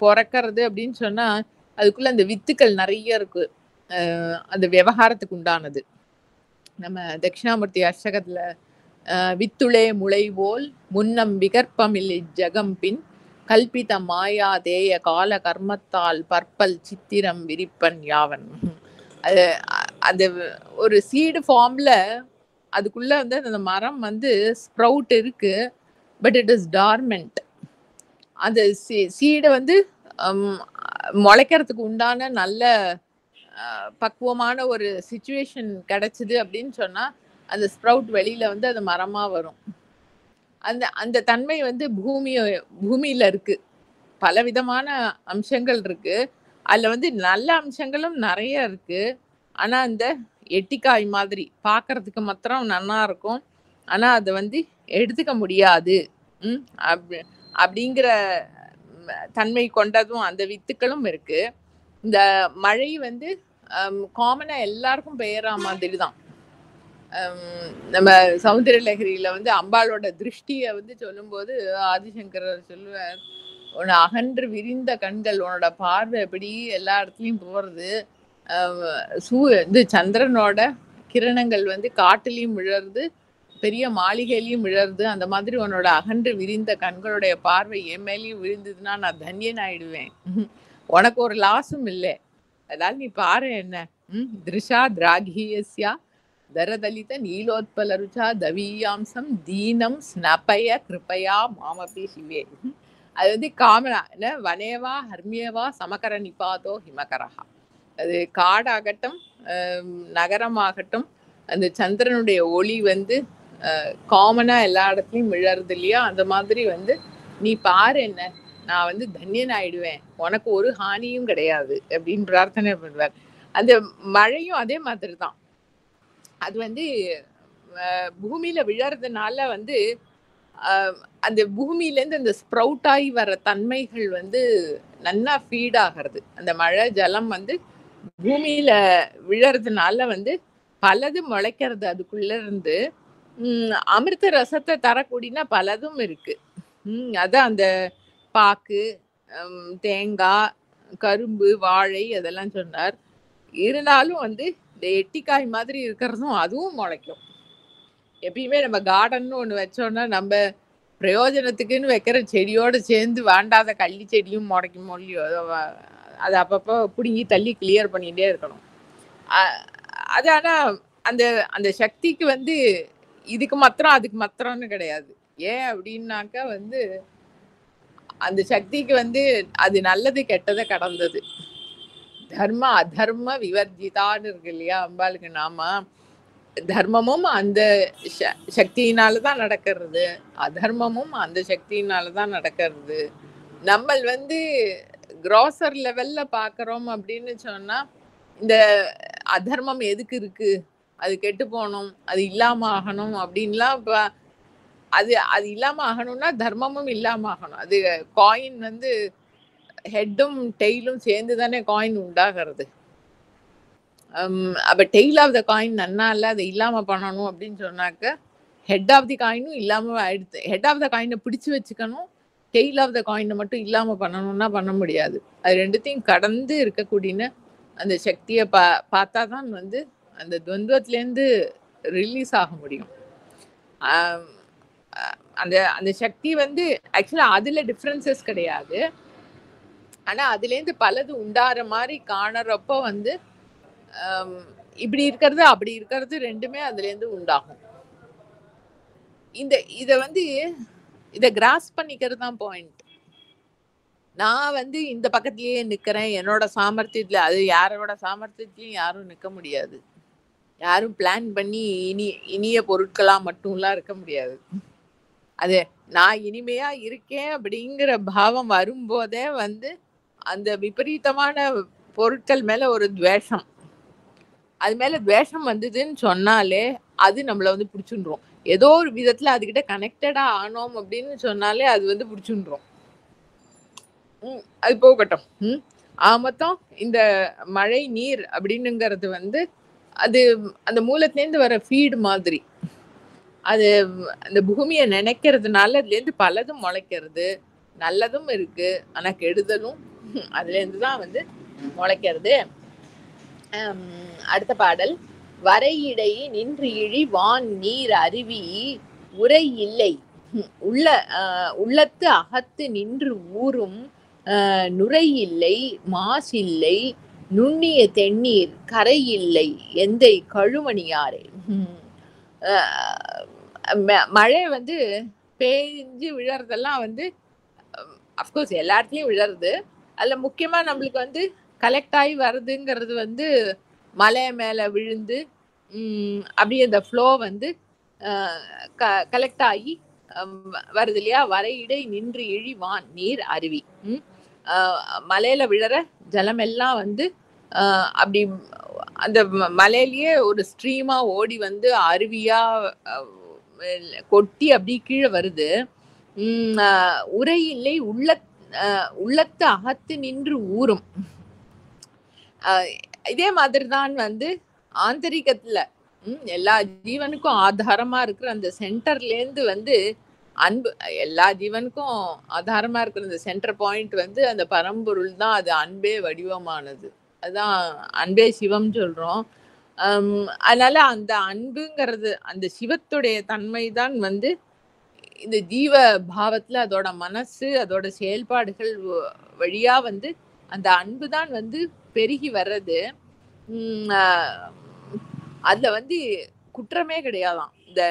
A: பிறக்கிறது அப்படின்னு சொன்னா அதுக்குள்ள அந்த வித்துக்கள் நிறைய இருக்கு. அந்த விவகாரத்துக்கு உண்டானது. நம்ம தட்சிணாமூர்த்தி அஷ்டகத்துல வித்துளே முளைவோல் முன்னம் விகற்பமில்லை ஜகம்பின் கல்பித மாயா தேய கால கர்மத்தால் பற்பல் சித்திரம் விரிப்பன் யாவன். அது அந்த ஒரு சீடு ஃபார்ம்ல அதுக்குள்ள வந்து அந்த மரம் வந்து ஸ்ப்ரவுட் இருக்கு, பட் இட் இஸ் டார்மெண்ட். அந்த சீடை வந்து முளைக்கிறதுக்கு உண்டான நல்ல பக்குவமான ஒரு சிச்சுவேஷன் கிடைச்சிது அப்படின்னு சொன்னா அந்த ஸ்ப்ரவுட் வெளியில வந்து அது மரமா வரும். அந்த தன்மை வந்து பூமியில இருக்கு. பலவிதமான அம்சங்கள் இருக்கு. அதுல வந்து நல்ல அம்சங்களும் நிறைய இருக்கு. ஆனா அந்த எட்டிக்காய் மாதிரி பாக்குறதுக்கு மாத்திரம் நன்னா இருக்கும், ஆனா அதை வந்து எடுத்துக்க முடியாது அப்படிங்கிற தன்மை கொண்டதும் அந்த வித்துக்களும் இருக்கு. இந்த மழை வந்து காமனா எல்லாருக்கும் பெயரா மாதிரி தான். நம்ம சௌந்தரலஹரியில வந்து அம்பாளோட திருஷ்டிய வந்து சொல்லும்போது ஆதிசங்கரர் சொல்லுவார், உன்னை அகன்று விரிந்த கண்கள், உன்னோட பார்வை எப்படி எல்லா இடத்துலயும் போறது, இது சந்திரனோட கிரணங்கள் வந்து காட்டுலயும் விழறது, பெரிய மாளிகையிலையும் விழறது, அந்த மாதிரி உன்னோட அகன்று விரிந்த கண்களுடைய பார்வை என் மேலேயும் விழுந்ததுன்னா நான் தன்யன் ஆயிடுவேன். உனக்கு ஒரு லாஸும் இல்லை, அதாவது நீ பாரு என்ன. திருஷா திராகியஸ்யா தரதலித நீலோத்பல ருச்சா தவீயாம்சம் தீனம் ஸ்னபய கிருப்பையா மாமபி சிவே. அது வந்து காமனா என்ன, வனேவா ஹர்மியவா சமகர நிபாதோ ஹிமகரஹா. அது காடாகட்டும் நகரமாகட்டும் அந்த சந்திரனுடைய ஒளி வந்து காமனா எல்லா இடத்துலையும் விழறது இல்லையா, அந்த மாதிரி வந்து நீ பாரு என்ன, நான் வந்து தன்யன் ஆயிடுவேன், உனக்கு ஒரு ஹானியும் கிடையாது அப்படின்னு பிரார்த்தனை பண்ணுவார். அந்த மழையும் அதே மாதிரி தான். அது வந்து பூமியில விழறதுனால வந்து அந்த பூமியிலேருந்து அந்த ஸ்ப்ரவுட் ஆகி வர தன்மைகள் வந்து நல்லா ஃபீட் ஆகிறது. அந்த மழை ஜலம் வந்து பூமியில விழறதுனால வந்து பலது முளைக்கிறது. அதுக்குள்ள இருந்து அமிர்த ரசத்தை தரக்கூடியனா பலதும் இருக்கு. அதான் அந்த பாக்கு, தேங்காய், கரும்பு, வாழை அதெல்லாம் சொன்னார். இருந்தாலும் வந்து இந்த எட்டிக்காய் மாதிரி இருக்கிறதும் அதுவும் முளைக்கும். எப்பயுமே நம்ம கார்டன்னு ஒன்று வச்சோம்னா நம்ம பிரயோஜனத்துக்குன்னு வைக்கிற செடியோடு சேர்ந்து வேண்டாத கள்ளி செடியும் முளைக்குமோ இல்லையோ, அதை அப்பப்போ பிடுங்கி தள்ளி கிளியர் பண்ணிகிட்டே இருக்கணும். அது ஆனால் அந்த அந்த சக்திக்கு வந்து இதுக்கு மாத்திரம் அதுக்கு மாத்திரம்னு கிடையாது. ஏன் அப்படின்னாக்கா வந்து அந்த சக்திக்கு வந்து அது நல்லது கெட்டதை கடந்தது. தர்ம அதர்ம விவர்ஜிதான்னு இருக்கு இல்லையா அம்பாளுக்கு நாம. தர்மமும் அந்த சக்தியினாலதான் நடக்கிறது, அதர்மமும் அந்த சக்தியினாலதான் நடக்கிறது. நம்ம வந்து கிராசர் லெவல்ல பாக்குறோம் அப்படின்னு சொன்னா இந்த அதர்மம் எதுக்கு இருக்கு, அது கெட்டு போகணும், அது இல்லாம ஆகணும் அப்படின்லாம் அது அது இல்லாம ஆகணும்னா தர்மமும் இல்லாம ஆகணும். அது காயின் வந்து ஹெட்டும் டெய்லும் சேர்ந்து தானே காயின் உண்டாகிறது. அப்ப டெய்ல் ஆஃப் த காயின் நன்னா இல்லை, அதை இல்லாம பண்ணணும் அப்படின்னு சொன்னாக்க ஹெட் ஆஃப் தி காயினும் இல்லாம ஆயிடுது. ஹெட் ஆஃப் த காயினை பிடிச்சு வச்சுக்கணும், டெய்ல் ஆஃப் த காயினை மட்டும் இல்லாம பண்ணணும்னா பண்ண முடியாது. அது ரெண்டுத்தையும் கடந்து இருக்கக்கூடிய அந்த சக்தியை பார்த்தா தான் வந்து அந்த துவந்தத்துலேருந்து ரிலீஸ் ஆக முடியும். அந்த அந்த சக்தி வந்து ஆக்சுவலா அதுல டிஃப்ரென்சஸ் கிடையாது. ஆனா அதுலேருந்து பலது உண்டாற மாதிரி காணறப்போ வந்து இப்படி இருக்கிறது அப்படி இருக்கிறது ரெண்டுமே அதுல இருந்து உண்டாகும். இத வந்து இத கிராஸ் பண்ணிக்கிறது தான் பாயிண்ட். நான் வந்து இந்த பக்கத்திலேயே நிக்கிறேன் என்னோட சாமர்த்தியத்துல, அது யாரோட சாமர்த்தியத்திலையும் யாரும் நிக்க முடியாது. யாரும் பிளான் பண்ணி இனிய பொருட்களா மட்டும்லாம் இருக்க முடியாது. அது நான் இனிமையா இருக்கேன் அப்படிங்கிற பாவம் வரும்போதே வந்து அந்த விபரீதமான பொருட்கள் மேல ஒரு துவேஷம், அது மேல துவேஷம் வந்ததுன்னு சொன்னாலே அது நம்மள வந்து பிடிச்சுன்றோம். ஏதோ ஒரு விதத்துல அதுகிட்ட கனெக்டடா ஆனோம் அப்படின்னு சொன்னாலே அது வந்து பிடிச்சுன்றோம். அது போகட்டும். மொத்தம் இந்த மழை நீர் அப்படின்னுங்கிறது வந்து அது அந்த மூலத்திலேருந்து வர ஃபீடு மாதிரி. அது அந்த பூமியை நினைக்கிறதுனால அதுல இருந்து பலதும் முளைக்கிறது. நல்லதும் இருக்கு, ஆனா கெடுதலும் அதுல இருந்து தான் வந்து முளைக்கிறது. அடுத்த பாடல். வரையிடை நின்று இழி வான் நீர் அருவி உரை இல்லை உள்ளத்து அகத்து நின்று ஊறும் நுரை இல்லை மாசில்லை நுண்ணிய தென்னீர் கரை இல்லை எந்தை கழுமணியாரே. மழை வந்து பேஞ்சு விழறதெல்லாம் வந்து அஃப்கோர்ஸ் எல்லா இடத்துலையும் விழறது. அதில் முக்கியமாக நம்மளுக்கு வந்து கலெக்ட் ஆகி வருதுங்கிறது வந்து மலை மேலே விழுந்து அப்படியே அந்த ஃப்ளோ வந்து கலெக்ட் ஆகி வருது இல்லையா. வரையிடை நின்று இழிவான் நீர் அருவி. மலையில விழற ஜலம் எல்லாம் வந்து அப்படி அந்த மலையிலேயே ஒரு ஸ்ட்ரீமா ஓடி வந்து அருவியா கொட்டி அப்படி கீழே வருது. உரை இல்லை உள்ளத்து அகத்து நின்று ஊறும். இதே மாதிரிதான் வந்து ஆந்தரிகத்துல எல்லா ஜீவனுக்கும் ஆதாரமா இருக்கிற அந்த சென்டர்லேருந்து வந்து அன்பு, எல்லா ஜீவனுக்கும் ஆதாரமா இருக்கிற அந்த சென்டர் பாயிண்ட் வந்து அந்த பரம்பொருள் தான். அது அன்பே வடிவமானது, அதுதான் அன்பே சிவம் சொல்றோம். அதனால அந்த அன்புங்கிறது அந்த சிவத்துடைய தன்மை தான் வந்து இந்த ஜீவ பாவத்துல அதோட மனசு அதோட செயல்பாடுகள் வழியா வந்து அந்த அன்பு தான் வந்து பெருகி வர்றது. அதுல வந்து குற்றமே கிடையாதாம். இந்த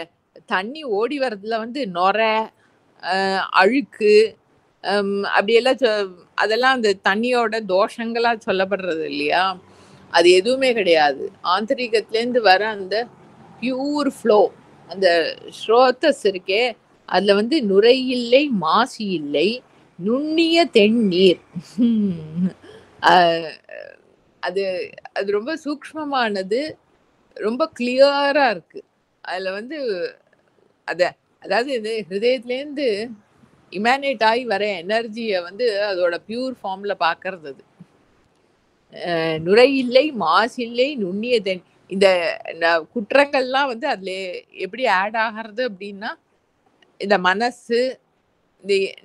A: தண்ணி ஓடி வர்றதுல வந்து நொரை அழுக்கு அப்படியெல்லாம் அதெல்லாம் அந்த தண்ணியோட தோஷங்களா சொல்லப்படுறது இல்லையா. அது எதுவுமே கிடையாது. ஆந்தரிகத்திலேருந்து வர அந்த பியூர் ஃப்ளோ, அந்த ஸ்ரோதஸ் இருக்கே, அதுல வந்து நுரை இல்லை மாசி இல்லை நுண்ணிய தென்னீர். அது அது ரொம்ப சூக்ஷ்மமானது, ரொம்ப கிளியரா இருக்கு. அதுல வந்து அதாவது இது ஹிருதயத்திலேருந்து இமேனேட் ஆகி வர எனர்ஜியை வந்து அதோட பியூர் ஃபார்ம்ல பாக்குறது. அது நுரை இல்லை மாசு இல்லை நுண்ணிய தென். இந்த குற்றங்கள்லாம் வந்து அதுல எப்படி ஆட் ஆகிறது அப்படின்னா, இந்த மனசு,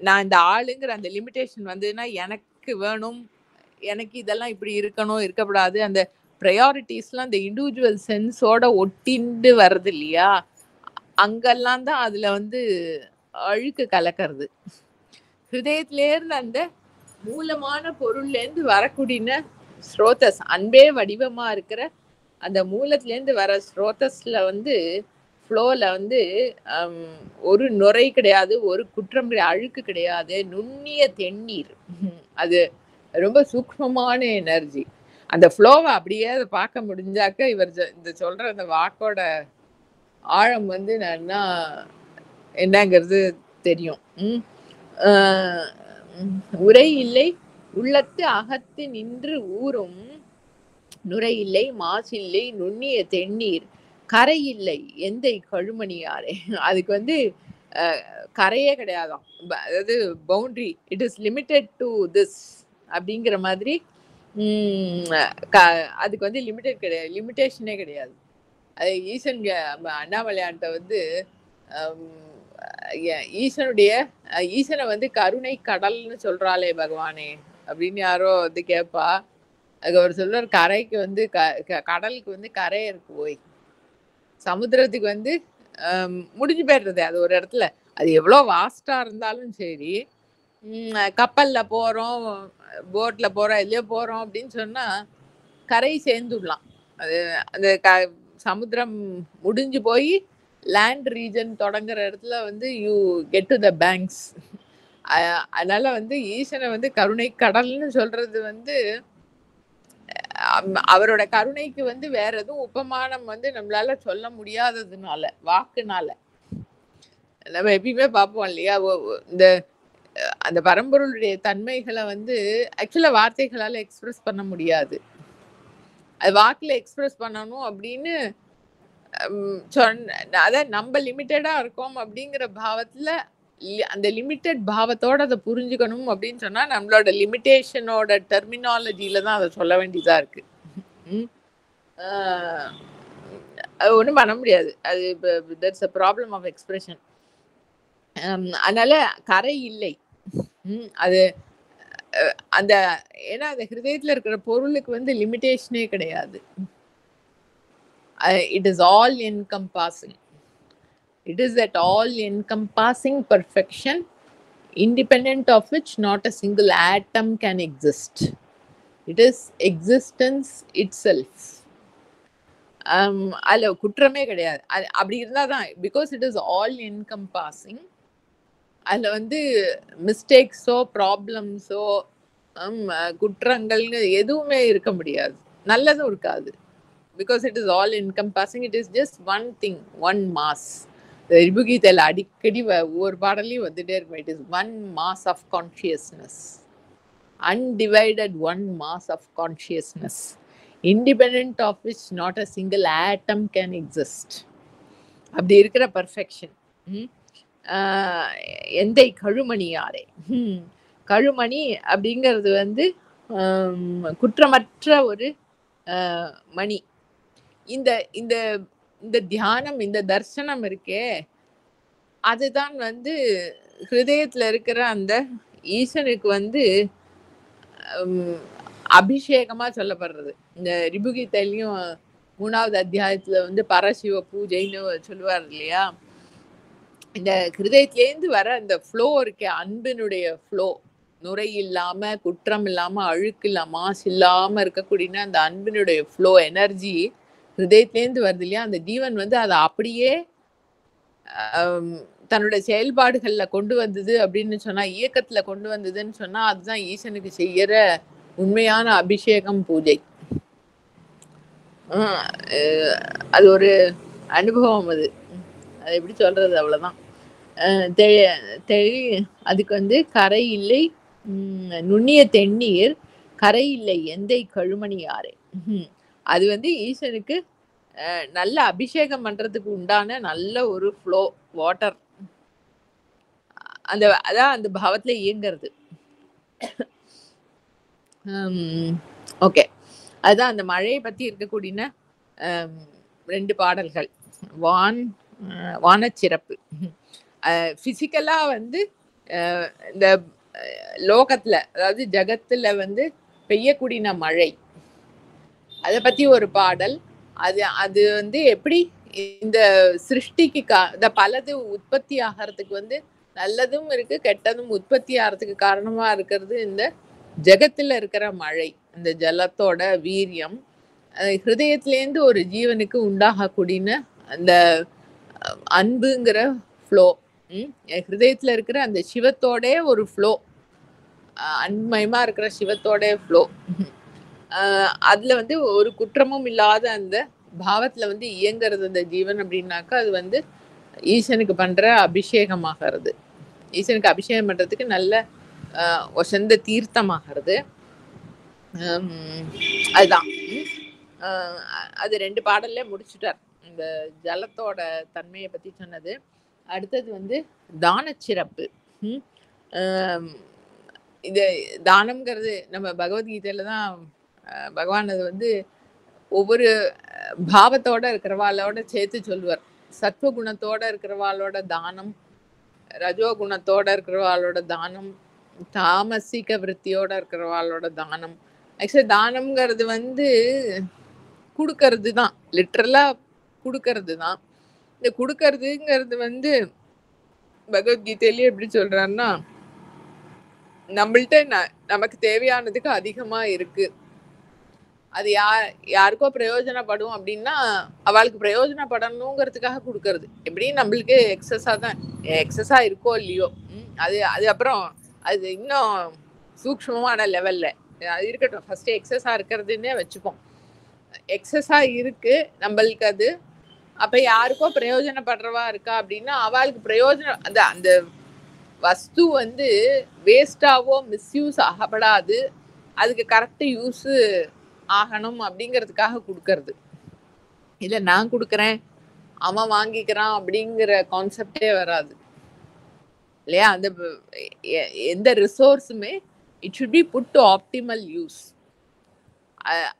A: நான் இந்த ஆளுங்கிற அந்த லிமிட்டேஷன் வந்ததுன்னா எனக்கு வேணும், எனக்கு இதெல்லாம் இப்படி இருக்கணும் இருக்கக்கூடாது, அந்த ப்ரையாரிட்டிஸ்லாம் இந்த இண்டிவிஜுவல் சென்ஸோட ஒட்டிண்டு வர்றது இல்லையா, அங்கெல்லாம் தான் அதுல வந்து அழுக்கு கலக்கிறது. ஹிருதயத்திலேருந்து அந்த மூலமான பொருள்ல இருந்து வரக்கூடிய ஸ்ரோதஸ், அன்பே வடிவமா இருக்கிற அந்த மூலத்துல இருந்து வர ஸ்ரோதஸ்ல வந்து ஃப்ளோல வந்து ஒரு நுரை கிடையாது, ஒரு குற்றம் கிடையாது, அழுக்கு கிடையாது, நுண்ணிய தென்னீர். அது ரொம்ப சூக்ஷ்மமான எனர்ஜி. அந்த ஃப்ளோவை அப்படியே அதை பார்க்க முடிஞ்சாக்க இவர் இந்த சொல்ற அந்த வாக்கோட ஆழம் வந்து என்னங்கிறது தெரியும். உரை இல்லை உள்ளத்து அகத்து நின்று ஊறும் நுரை இல்லை மாசில்லை நுண்ணிய தென்னீர் கரை இல்லை எந்தை கழுமணியாரே. அதுக்கு வந்து கரையே கிடையாதாம், அதாவது boundary, it is limited to this அப்படிங்கிற மாதிரி. அதுக்கு வந்து லிமிட்டேஷனே கிடையாது. அது ஈசன் அண்ணாமலையான்ட்ட வந்து ஈசனை வந்து கருணை கடல்னு சொல்றாளே பகவானே அப்படின்னு யாரோ வந்து கேட்பா. அதுக்கு அவர் சொல்றார், கரைக்கு வந்து கடலுக்கு வந்து கரை இருக்கு, போய் சமுத்திரத்துக்கு வந்து முடிஞ்சு போயிடுறது அது ஒரு இடத்துல. அது எவ்வளோ வாஸ்டா இருந்தாலும் சரி, கப்பல்ல போறோம், போட்ல போறோம், எதுலயோ போறோம் அப்படின்னு சொன்னா கரை சேர்ந்துடலாம். அது அந்த சமுத்திரம் முடிஞ்சு போய் லேண்ட் ரீஜன் தொடங்குற இடத்துல வந்து you get to the banks. அதனால வந்து ஈசனை வந்து கருணை கடல்னு சொல்றது வந்து அவரோட கருணைக்கு வந்து வேற எதுவும் உபமானம் வந்து நம்மளால சொல்ல முடியாததுனால, வாக்குனால. நம்ம எப்பயுமே பார்ப்போம் இல்லையா, இந்த அந்த பரம்பொருளுடைய தன்மைகளை வந்து ஆக்சுவலா வார்த்தைகளால எக்ஸ்பிரஸ் பண்ண முடியாது. அது வாக்குல எக்ஸ்பிரஸ் பண்ணணும் அப்படின்னு அதான் நம்ம லிமிட்டடா இருக்கோம் அப்படிங்கிற பாவத்துல அந்த லிமிட்டட் பாவத்தோட அதை புரிஞ்சுக்கணும் அப்படின்னு சொன்னா நம்மளோட லிமிட்டேஷனோட டெர்மினாலஜியில தான் அதை சொல்ல வேண்டியதா இருக்கு. அது ஒன்றும் பண்ண முடியாது, அது that's a problem of expression. அதனால கரை இல்லை. அது அந்த ஏன்னா அந்த ஹிருதயத்துல இருக்கிற பொருளுக்கு வந்து லிமிட்டேஷனே கிடையாது. It is all encompassing. It is that all encompassing perfection, independent of which not a single atom can exist. It is existence itself. அதுல குற்றமே கிடையாது. அப்படி இருந்தாதான், பிகாஸ் இட் இஸ் ஆல் என்கம்பாசிங், அதுல வந்து மிஸ்டேக்ஸோ ப்ராப்ளம்ஸோ குற்றங்கள்னு எதுவுமே இருக்க முடியாது, நல்லதும் இருக்காது. Because it is all encompassing, it is just one thing, one mass. ரிபுகீதையில் அடிக்கடி ஒவ்வொரு பாடலையும் வந்துட்டே இருக்கும், it is one mass of consciousness, undivided one mass of consciousness, independent of which not a single atom can exist. அப்படி இருக்கிற perfection எந்தை கழுமணியாரே. கழுமணி அப்படிங்கிறது வந்து குற்றமற்ற ஒரு மணி. இந்த இந்த இந்த தியானம், இந்த தர்சனம் இருக்கே, அதுதான் வந்து ஹிருதயத்துல இருக்கிற அந்த ஈசனுக்கு வந்து அபிஷேகமா சொல்லப்படுறது. இந்த ரிபுகீதையிலையும் 3வது அத்தியாயத்துல வந்து பரசிவ பூஜைன்னு சொல்லுவார் இல்லையா. இந்த ஹிருதயத்திலேருந்து வர அந்த ஃப்ளோ இருக்கே, அன்பினுடைய ஃப்ளோ, நுரை இல்லாம குற்றம் இல்லாம அழுக்கு இல்லாம மாசு இல்லாம இருக்கக்கூடிய அந்த அன்பினுடைய ஃப்ளோ எனர்ஜி ஹிருதயத்திலேருந்து வருது இல்லையா. அந்த ஜீவன் வந்து அதை அப்படியே தன்னுடைய செயல்பாடுகள்ல கொண்டு வந்தது அப்படின்னு சொன்னா, இயக்கத்துல கொண்டு வந்ததுன்னு சொன்னா, அதுதான் ஈசனுக்கு செய்யற உண்மையான அபிஷேகம், பூஜை. அது ஒரு அனுபவம். அது எப்படி சொல்றது, அவ்வளவுதான். அதுக்கு வந்து கரை இல்லை நுண்ணிய தென்னீர் கரை இல்லை எந்தை கழுமணியாரே. அது வந்து ஈசனுக்கு நல்ல அபிஷேகம் பண்றதுக்கு உண்டான நல்ல ஒரு ஃப்ளோ, வாட்டர். அதான் அந்த பாவத்துல இயங்கிறது. ஓகே, அதுதான் அந்த மழையை பத்தி இருக்கக்கூடிய 2 பாடல்கள். வானச்சிறப்பு. பிசிக்கலா வந்து இந்த லோகத்துல, அதாவது ஜகத்துல வந்து பெய்யக்கூடிய மழை, அதை பத்தி ஒரு பாடல். அது வந்து எப்படி இந்த சிருஷ்டிக்கு பலது உற்பத்தி ஆகிறதுக்கு வந்து நல்லதும் இருக்கு, கெட்டதும் உற்பத்தி ஆகிறதுக்கு காரணமா இருக்கிறது இந்த ஜெகத்துல இருக்கிற மழை, இந்த ஜலத்தோட வீரியம் ஹிருதயத்திலேருந்து ஒரு ஜீவனுக்கு உண்டாகக்கூடிய அந்த அன்புங்கிற ஃப்ளோ, ஹிருதயத்துல இருக்கிற அந்த சிவத்தோட ஒரு ஃப்ளோ, அன்மயமா இருக்கிற சிவத்தோட ஃப்ளோ, அதுல வந்து ஒரு குற்றமும் இல்லாத அந்த பாவத்துல வந்து இயங்குறது அந்த ஜீவன் அப்படின்னாக்கா அது வந்து ஈசனுக்கு பண்ற அபிஷேகமாகிறது. ஈசனுக்கு அபிஷேகம் பண்றதுக்கு நல்ல ஒசந்த தீர்த்தமாகிறது. அதுதான் அது 2 பாடல்ல முடிச்சுட்டார் இந்த ஜலத்தோட தன்மையை பத்தி சொன்னது. அடுத்தது வந்து தான சிறப்பு. இது தானம்ங்கிறது நம்ம பகவத்கீதையில தான் பகவான் அது வந்து ஒவ்வொரு பாவத்தோட இருக்கிறவாளோட சேர்த்து சொல்லுவார். சத்வகுணத்தோட இருக்கிறவாளோட தானம், ரஜோகுணத்தோட இருக்கிறவாளோட தானம், தாமசிக விருத்தியோட இருக்கிறவாளோட தானம். ஆக்சுவலி தானம்ங்கிறது வந்து கொடுக்கறது தான், லிட்ரலா கொடுக்கறது தான். இந்த கொடுக்கறதுங்கிறது வந்து பகவத்கீதையிலேயே எப்படி சொல்றாருன்னா, நம்மள்ட்ட நமக்கு தேவையானதுக்கு அதிகமா இருக்கு, அது யாருக்கோ பிரயோஜனப்படும் அப்படின்னா அவளுக்கு பிரயோஜனப்படணுங்கிறதுக்காக கொடுக்கறது. எப்படியும் நம்மளுக்கு எக்ஸஸா இருக்கோ இல்லையோ, அது அப்புறம் அது இன்னும் சூக்ஷ்மமான லெவல்ல அது இருக்கட்டும். ஃபர்ஸ்ட் எக்ஸஸா இருக்கிறதுன்னே வச்சுப்போம். எக்ஸஸா இருக்கு நம்மளுக்கு அது, அப்ப யாருக்கோ பிரயோஜனப்படுறவா இருக்கா அப்படின்னா அவளுக்கு பிரயோஜனம், அந்த வஸ்து வந்து வேஸ்டாவோ மிஸ்யூஸ் ஆகப்படாது, அதுக்கு கரெக்ட் யூஸ் ஆகணும் அப்படிங்கிறதுக்காக கொடுக்கறது. இல்ல நான் கொடுக்குறேன் அவன் வாங்கிக்கிறான் அப்படிங்கிற கான்செப்டே வராது இல்லையா? அந்த எந்த ரிசோர்ஸுமே it should be put to optimal use.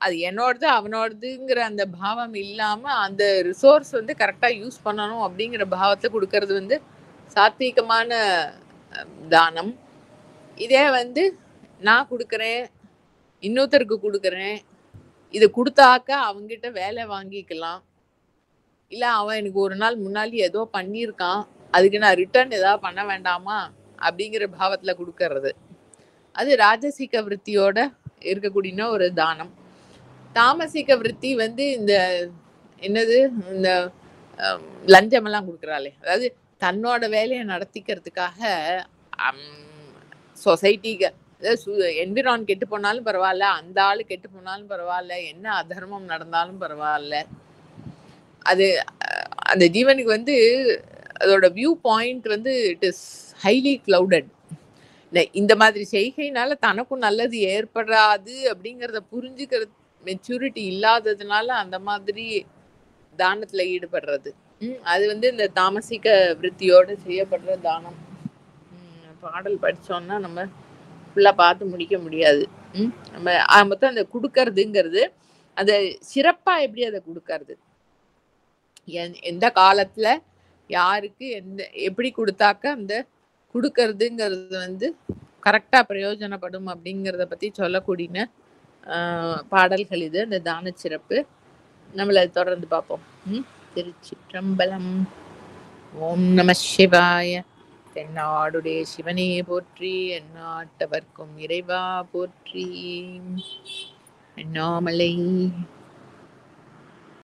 A: அது என்னோடது அவனோடதுங்கிற அந்த பாவம் இல்லாம அந்த ரிசோர்ஸ் வந்து கரெக்டா யூஸ் பண்ணணும் அப்படிங்கிற பாவத்தை கொடுக்கறது வந்து சாத்வீகமான தானம். இதே வந்து நான் கொடுக்குறேன், இன்னொருத்தருக்கு கொடுக்குறேன், இதை கொடுத்தாக்க அவங்கிட்ட வேலை வாங்கிக்கலாம், இல்ல அவன் எனக்கு ஒரு நாள் முன்னாடி ஏதோ பண்ணியிருக்கான் அதுக்கு நான் ரிட்டர்ன் ஏதாவது பண்ண வேண்டாமா அப்படிங்கிற பாவத்துல கொடுக்கறது. அது ராஜசிக விருத்தியோட இருக்கக்கூடிய ஒரு தானம். தாமசிக விருத்தி வந்து இந்த என்னது, இந்த லஞ்சமெல்லாம் கொடுக்குறாளே, அதாவது தன்னோட வேலையை நடத்திக்கிறதுக்காக சொசைட்டிக்கு, என்விரான் கெட்டு போனாலும் பரவாயில்ல, அந்த ஆளு கெட்டு போனாலும் பரவாயில்ல, என்ன அதர்மம் நடந்தாலும் பரவாயில்ல, அது அந்த ஜீவனுக்கு வந்து அதோட வியூ பாயிண்ட் வந்து இட் இஸ் ஹைலி கிளவுடட். இந்த மாதிரி செய்கையினால தனக்கும் நல்லது ஏற்படாது அப்படிங்கிறத புரிஞ்சுக்கிற மெச்சூரிட்டி இல்லாததுனால அந்த மாதிரி தானத்துல ஈடுபடுறது. அது வந்து இந்த தாமசிக விருத்தியோட செய்யப்படுற தானம். பாடல் படிச்சோம்னா நம்ம ஃபுல்லா பார்த்து முடிக்க முடியாது. நம்ம மொத்தம் அந்த கொடுக்கறதுங்கிறது அந்த சிறப்பா எப்படி அதை கொடுக்கறது, எந்த காலத்துல யாருக்கு எப்படி கொடுத்தாக்க அந்த கொடுக்கறதுங்கிறது வந்து கரெக்டா பிரயோஜனப்படும் அப்படிங்கிறத பத்தி சொல்லக்கூடிய பாடல்கள் இது, அந்த தான சிறப்பு. நம்மள தொடர்ந்து பார்ப்போம். திருச்சிற்றம்பலம். ஓம் நம சிவாய. தென்னாடுடைய சிவனே போற்றி, எந்நாட்டவர்க்கும் இறைவா போற்றி. அண்ணாமலை.